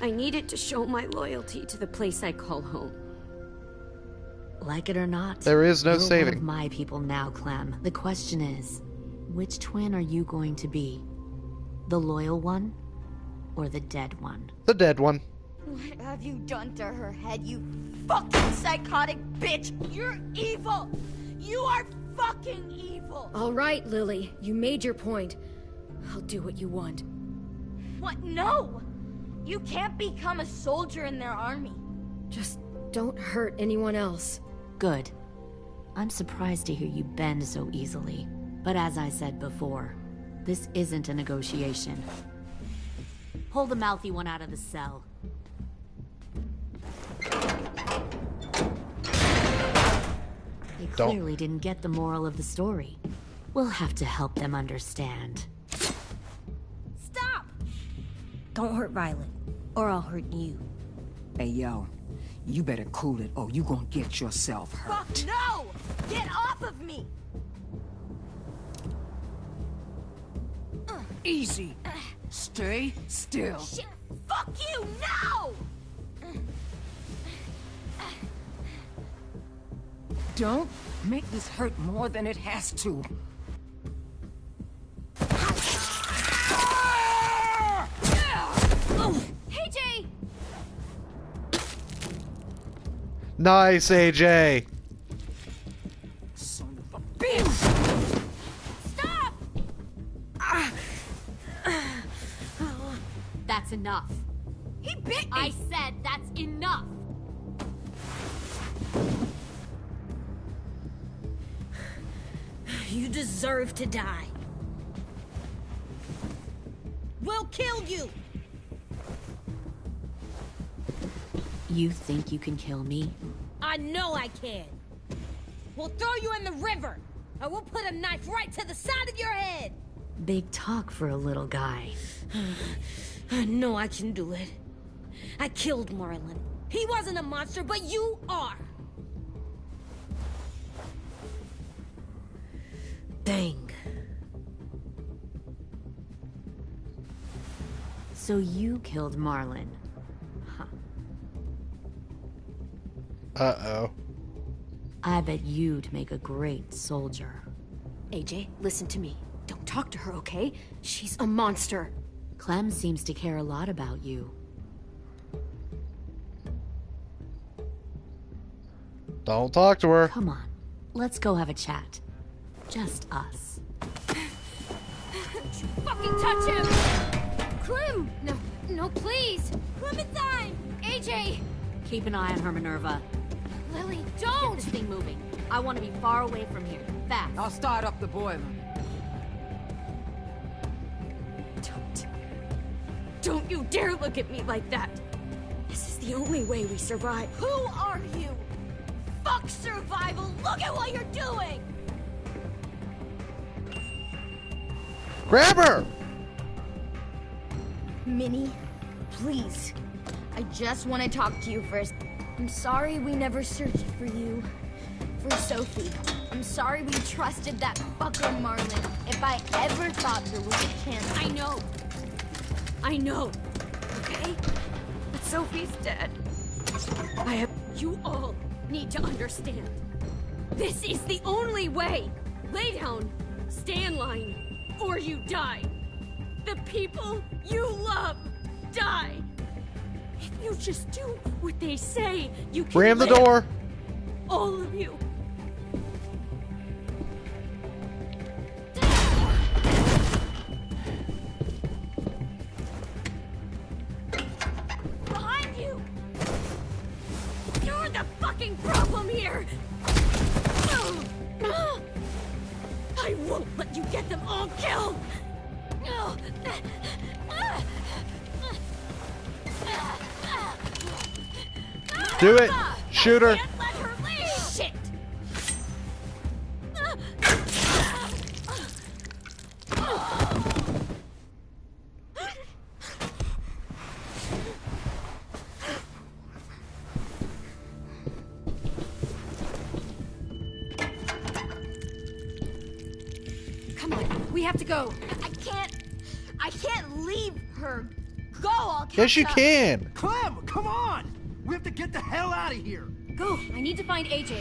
I needed to show my loyalty to the place I call home. Like it or not, There is no you're one saving. of my people now, Clem. The question is, which twin are you going to be? The loyal one, or the dead one? The dead one. What have you done to her head, you fucking psychotic bitch? You're evil! You are fucking evil! All right, Lily, you made your point. I'll do what you want. What? No! You can't become a soldier in their army. Just don't hurt anyone else. Good. I'm surprised to hear you bend so easily. But as I said before, this isn't a negotiation. Pull the mouthy one out of the cell. They clearly didn't get the moral of the story. We'll have to help them understand. Stop! Don't hurt Violet, or I'll hurt you. Hey, yo. You better cool it, or you gonna get yourself hurt. Fuck no! Get off of me! Easy. Stay still. Shit! Fuck you! No! Don't make this hurt more than it has to. AJ! Nice, AJ. Son of a bitch! Stop! That's enough. He bit me! I said that's enough. You deserve to die. We'll kill you! You think you can kill me? I know I can. We'll throw you in the river, and we'll put a knife right to the side of your head. Big talk for a little guy. I know I can do it. I killed Marlon. He wasn't a monster, but you are. Dang. So you killed Marlon. Uh-oh. I bet you'd make a great soldier. AJ, listen to me. Don't talk to her, okay? She's a monster. Clem seems to care a lot about you. Don't talk to her. Come on, let's go have a chat. Just us. Don't you fucking touch him! Clem! No, no, please! Clementine! AJ! Keep an eye on her, Minerva. Lily, don't! Get this thing moving. I want to be far away from here. Fast. I'll start up the boiler. Don't you dare look at me like that! This is the only way we survive. Who are you? Fuck survival! Look at what you're doing! Grab her! Minnie, please. I just want to talk to you first. I'm sorry we never searched for you. For Sophie. I'm sorry we trusted that fucker Marlon. If I ever thought there was a chance... I know. Okay? But Sophie's dead. You all need to understand. This is the only way. Lay down, stay in line, or you die. The people you love die. If you just do what they say, you can Ram the live. door. All of you. Behind you. You're the fucking problem here. I won't let you get them all killed. Do it. Shoot her. Can't let her leave. Shit. Come on, we have to go. I can't leave her. Go, I'll catch Yes, you up. can. Clem, come on! We have to get the hell out of here! Go, I need to find AJ.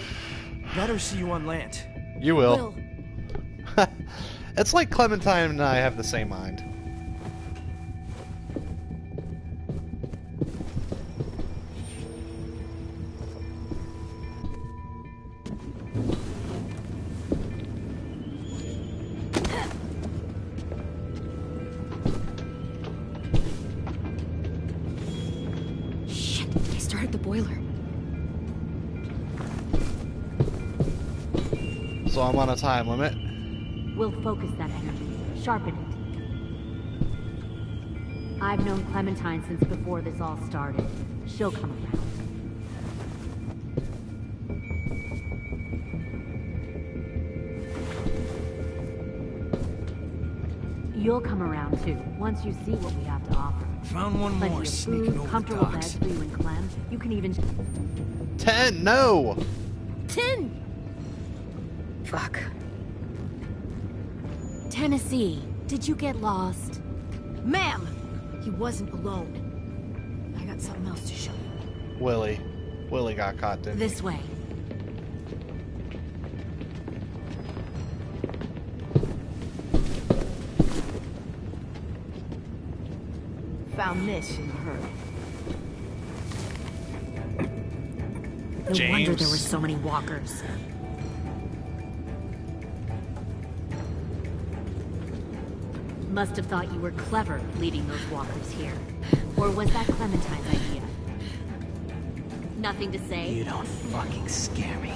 Let her see you on land. You will. It's like Clementine and I have the same mind. Shit, they started the boiler. So I'm on a time limit. We'll focus that energy. Sharpen it. I've known Clementine since before this all started. She'll come around. You'll come around too, once you see what we have to offer. Found one Plenty more of sneaking food, over the comfortable docks. beds for you and Clem. You can even... 10, no! 10! Fuck. Tennessee, did you get lost? Ma'am! He wasn't alone. I got something else to show you. Willie. Willie got caught, didn't he? This way. Found this in the herd. No wonder there James. were so many walkers. Must have thought you were clever leading those walkers here. Or was that Clementine's idea? Nothing to say? You don't fucking scare me.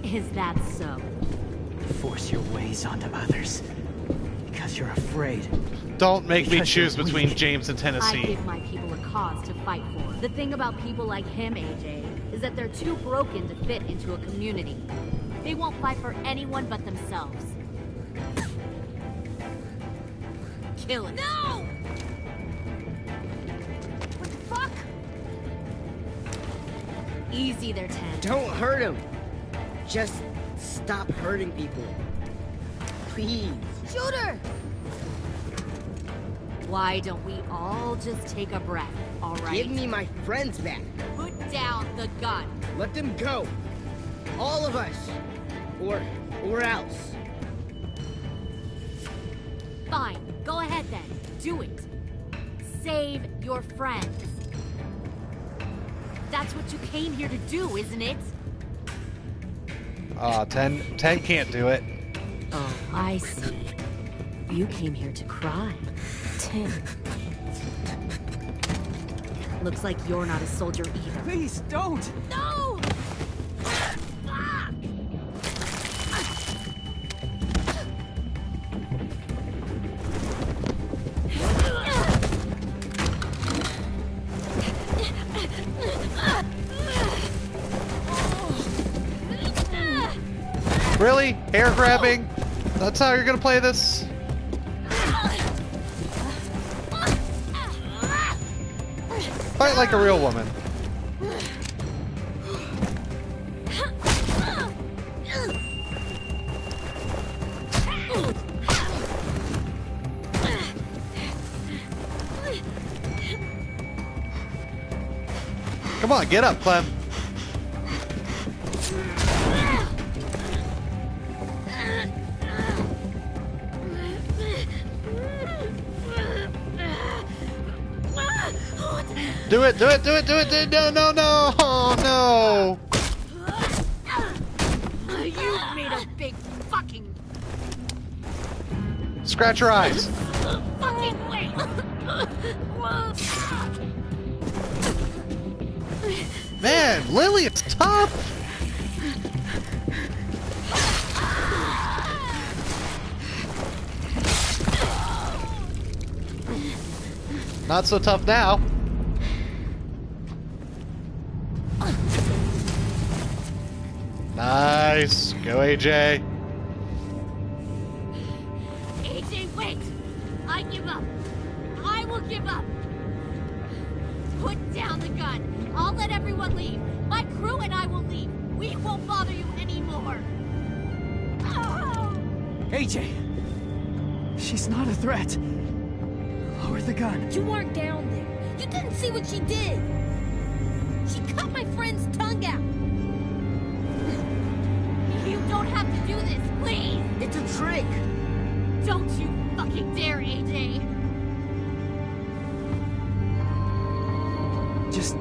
Is that so? Force your ways onto others. Because you're afraid. Don't make me Because choose you're between weak. James and I Tennessee. give my people a cause to fight for. The thing about people like him, AJ, is that they're too broken to fit into a community. They won't fight for anyone but themselves. Kill it. No! What the fuck? Easy there, Ten. Don't hurt him. Just stop hurting people. Please. Shoot her! Why don't we all just take a breath, all right? Give me my friends back. Put down the gun. Let them go. All of us. Or else. Fine, go ahead then. Do it. Save your friends. That's what you came here to do, isn't it? 10 can't do it. Oh, I see. You came here to cry. Tim. Looks like you're not a soldier either. Please, don't! No! Really? Hair grabbing? That's how you're gonna play this? Fight like a real woman. Come on, get up, Clem. Do it, do it, do it, do it, do it. No, no, no, oh, no. You made a big fucking Scratch your eyes. fucking way! Man, Lily, it's tough. Not so tough now. Nice. Go, AJ. AJ, wait! I give up. I will give up. Put down the gun. I'll let everyone leave. My crew and I will leave. We won't bother you anymore. AJ! She's not a threat. Lower the gun. You weren't down there. You didn't see what she did. She cut my friend's tongue out. You don't have to do this, please. It's a trick. Don't you fucking dare, AJ. Just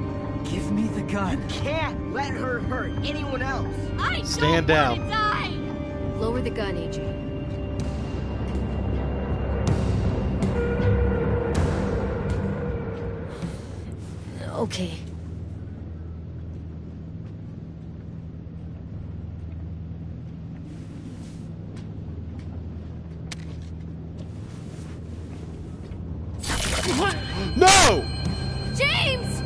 give me the gun. Can't let her hurt anyone else. I Stand don't down. want to die. Lower the gun, AJ. Okay. No! James!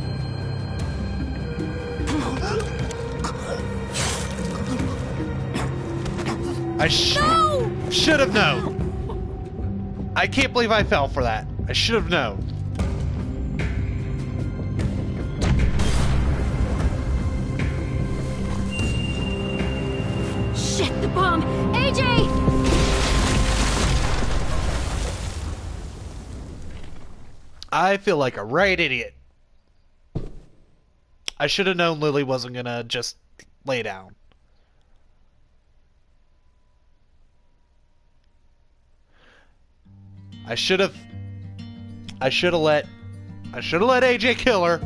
I No! Should have known. I can't believe I fell for that. I should have known. Shit, the bomb! AJ! I feel like a right idiot. I should have known Lily wasn't gonna just lay down. I should have let AJ kill her.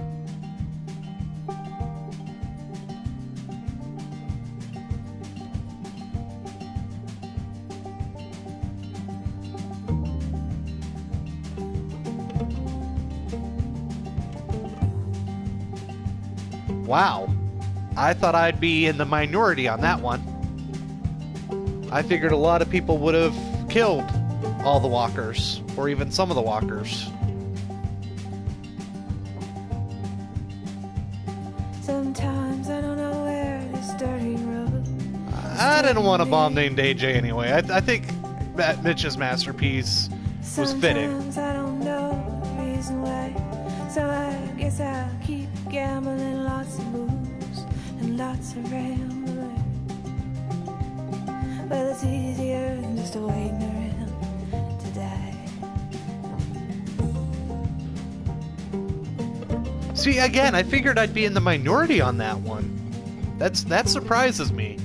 Wow. I thought I'd be in the minority on that one. I figured a lot of people would have killed all the walkers, or even some of the walkers. Sometimes I don't know where this dirty road. I didn't want a bomb named AJ anyway. I think Mitch's masterpiece was fitting. Sometimes I don't know the reason why, so I guess I'll keep gambling lots of moves and lots of rambling. Well, it's easier than just waiting around to die. See, again, I figured I'd be in the minority on that one. That surprises me.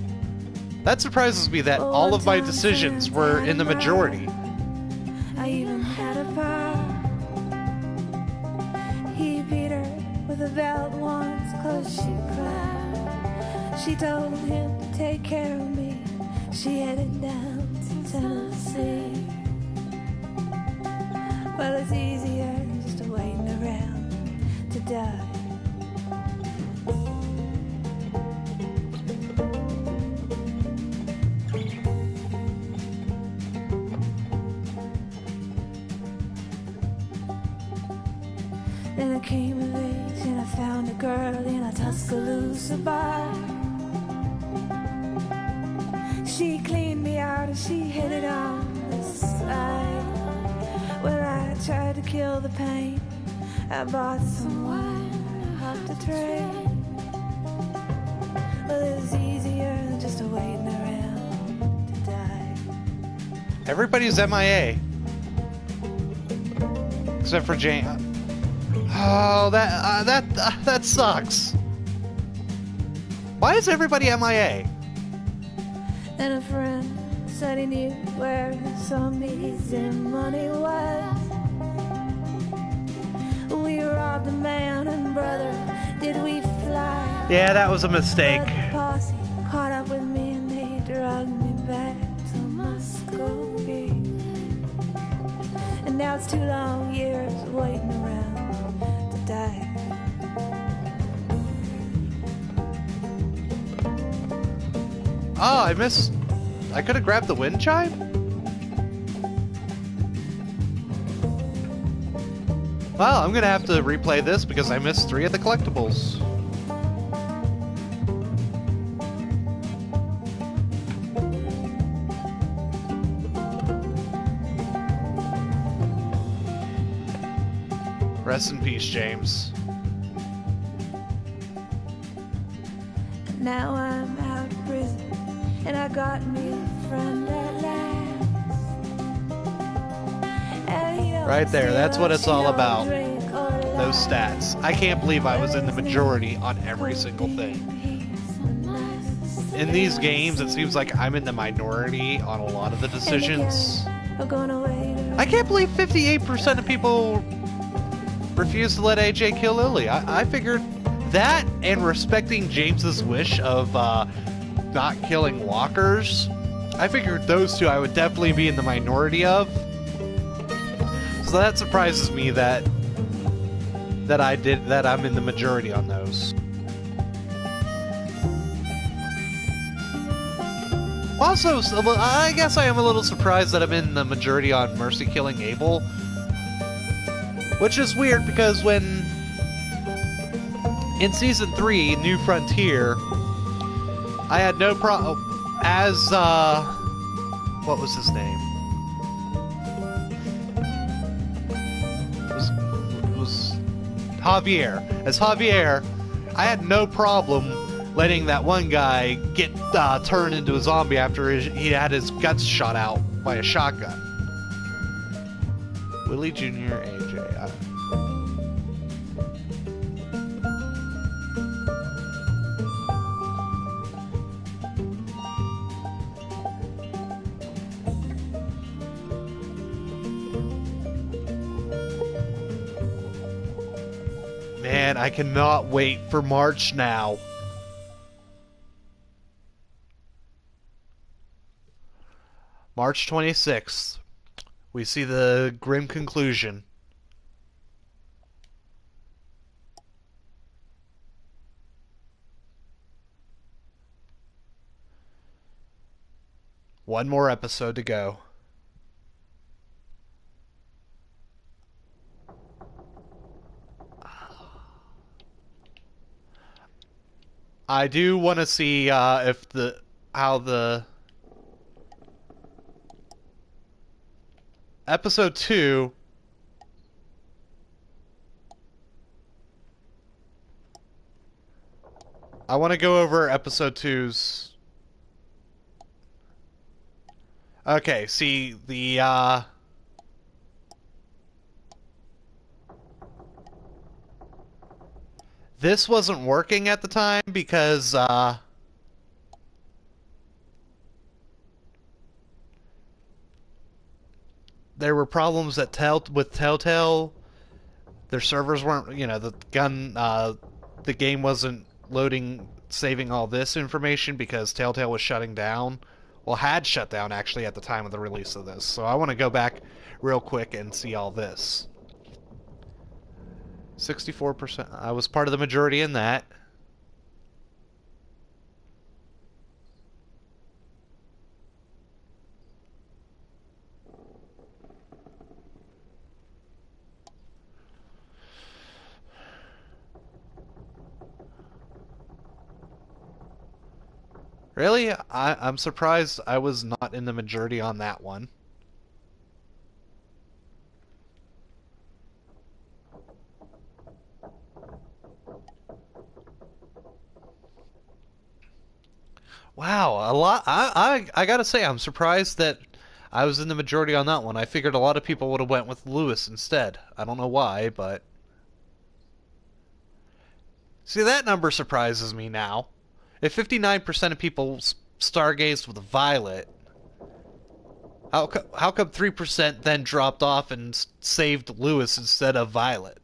That surprises me that all of my decisions were in the majority. I even had a pal. He beat her with a belt once, cause she cried. She told him to take care of me. She headed down to Tennessee. Well, it's easier than just waiting around to die. Then I came of age and I found a girl in a Tuscaloosa bar. She cleaned me out and she hit it on the side. Well, I tried to kill the pain. I bought some wine off the train. Well, it's easier than just waiting around to die. Everybody's MIA. Except for Jane. Oh, that sucks. Why is everybody MIA? And a friend said he knew where some easy money was. We robbed a man and brother, did we fly? Yeah, that was a mistake. But the posse caught up with me and they dragged me back to Muscovy. And now it's 2 long years waiting around to die. Oh, I missed. I could have grabbed the wind chime? Well, I'm gonna have to replay this because I missed 3 of the collectibles. Rest in peace, James. Now I'm out of prison and I got me a friend at last. And he don't Right there, that's what it's steal, all about. drink, or Those lie. stats. I can't believe I was in the majority on every single thing. In these games, it seems like I'm in the minority on a lot of the decisions. We're gonna wait I can't believe 58% of people refuse to let AJ kill Lily. I figured that and respecting James's wish of not killing walkers, I figured those two I would definitely be in the minority of. So that surprises me that I'm in the majority on those. Also, I guess I am a little surprised that I'm in the majority on Mercy killing Abel. Which is weird because when in Season 3, New Frontier, I had no problem, as what was his name? It was Javier. As Javier, I had no problem letting that one guy get turned into a zombie after he had his guts shot out by a shotgun. Willie Jr., AJ. Man, I cannot wait for March now. March 26th. We see the grim conclusion. One more episode to go. I do want to see if how the episode 2 I want to go over episode 2's. Okay, see the this wasn't working at the time because there were problems with Telltale. Their servers weren't, the game wasn't loading, saving all this information because Telltale was shutting down. Well, had shut down actually at the time of the release of this. So I want to go back real quick and see all this. 64%. I was part of the majority in that. Really? I'm surprised I was not in the majority on that one. Wow, a lot. I gotta say, I'm surprised that I was in the majority on that one. I figured a lot of people would have went with Lewis instead. I don't know why, but see, that number surprises me now. If 59% of people stargazed with Violet, how come 3% then dropped off and saved Lewis instead of Violet?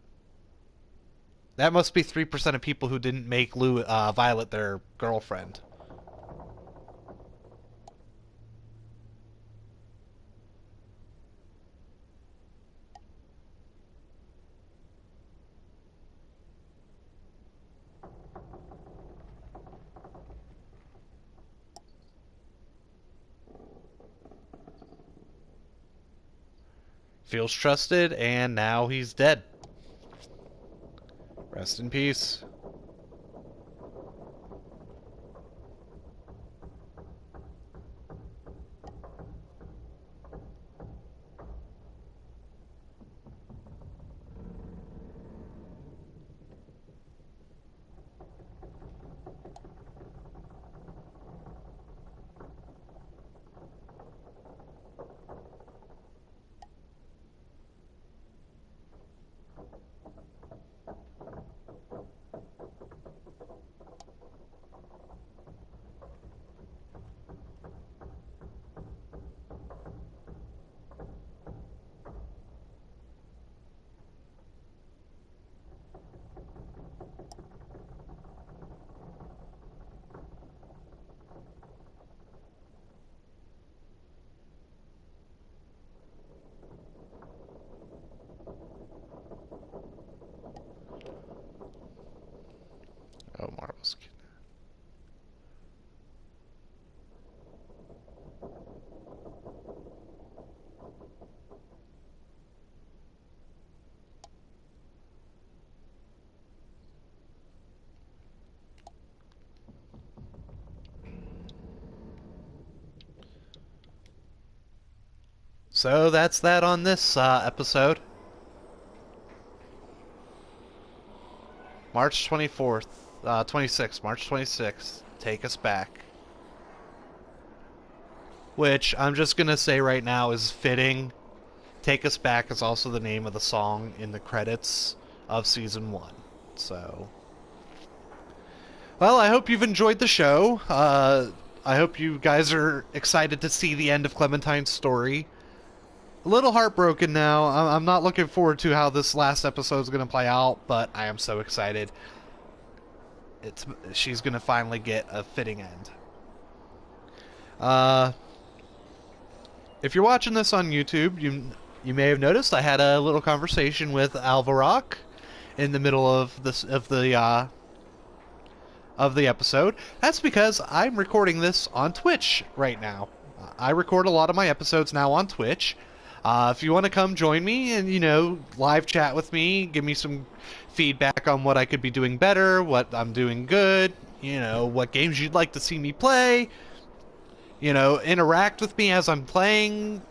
That must be 3% of people who didn't make Violet their girlfriend. Feels trusted, and now he's dead. Rest in peace. So that's that on this episode. March 24th, 26th, March 26th, Take Us Back. Which, I'm just gonna say right now, is fitting. Take Us Back is also the name of the song in the credits of Season 1. So... well, I hope you've enjoyed the show. I hope you guys are excited to see the end of Clementine's story. A little heartbroken now. I'm not looking forward to how this last episode is going to play out, but I am so excited. She's going to finally get a fitting end. If you're watching this on YouTube, you may have noticed I had a little conversation with Alvarok in the middle of the episode. That's because I'm recording this on Twitch right now. I record a lot of my episodes now on Twitch. If you want to come join me and, live chat with me, give me some feedback on what I could be doing better, what I'm doing good, what games you'd like to see me play, interact with me as I'm playing,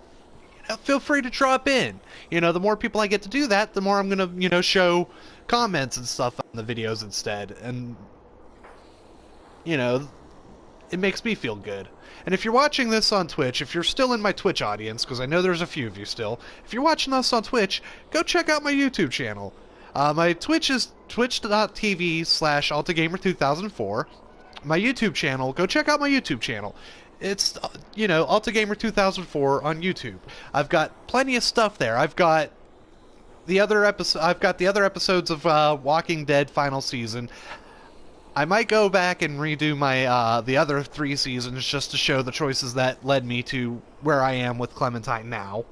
feel free to drop in. The more people I get to do that, the more I'm going to, show comments and stuff on the videos instead. And, it makes me feel good. And if you're watching this on Twitch, if you're still in my Twitch audience, because I know there's a few of you still, if you're watching us on Twitch, go check out my YouTube channel. My Twitch is twitch.tv/AltaGamer2004. My YouTube channel, go check out my YouTube channel. It's, AltaGamer2004 on YouTube. I've got plenty of stuff there. I've got the other episodes of Walking Dead final season. I might go back and redo my the other 3 seasons just to show the choices that led me to where I am with Clementine now.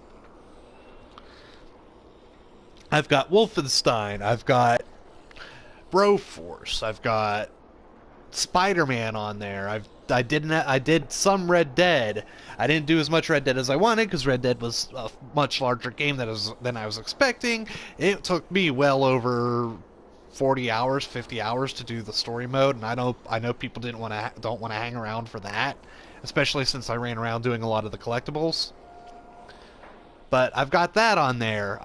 I've got Wolfenstein, I've got Broforce, I've got Spider-Man on there. I did some Red Dead. I didn't do as much Red Dead as I wanted because Red Dead was a much larger game than I was expecting. It took me well over 40 hours, 50 hours to do the story mode, and I know people don't want to hang around for that, especially since I ran around doing a lot of the collectibles. But I've got that on there.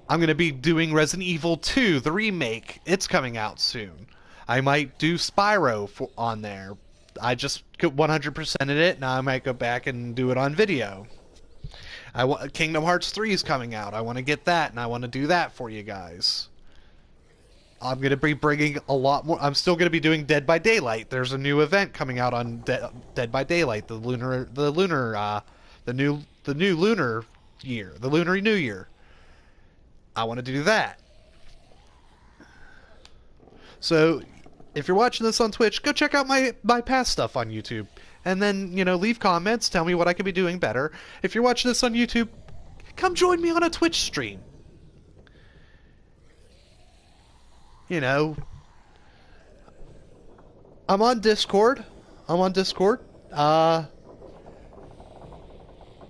I'm going to be doing Resident Evil 2, the remake. It's coming out soon. I might do Spyro on there. I just 100%ed it, now I might go back and do it on video. Kingdom Hearts 3 is coming out. I want to get that, and I want to do that for you guys. I'm going to be bringing a lot more. I'm still going to be doing Dead by Daylight. There's a new event coming out on Dead by Daylight, the new lunar year, the Lunar New Year. I want to do that. So, if you're watching this on Twitch, go check out my past stuff on YouTube. And then, leave comments, tell me what I could be doing better. If you're watching this on YouTube, come join me on a Twitch stream. I'm on Discord. I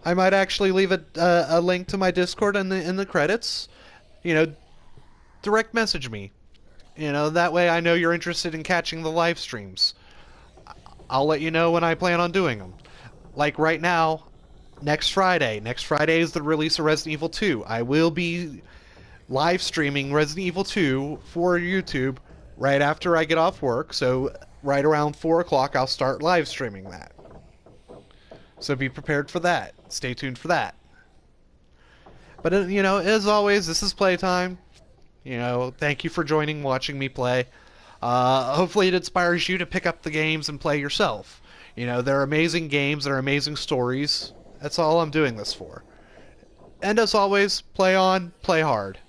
might actually leave a link to my Discord in the credits. Direct message me. That way I know you're interested in catching the live streams. I'll let you know when I plan on doing them. Like right now, next Friday. Next Friday is the release of Resident Evil 2. I will be live streaming Resident Evil 2 for YouTube right after I get off work. So right around 4 o'clock I'll start live streaming that. So be prepared for that. Stay tuned for that. But, as always, this is Playtime. Thank you for watching me play. Hopefully it inspires you to pick up the games and play yourself. They're amazing games, they're amazing stories. That's all I'm doing this for. And as always, play on, play hard.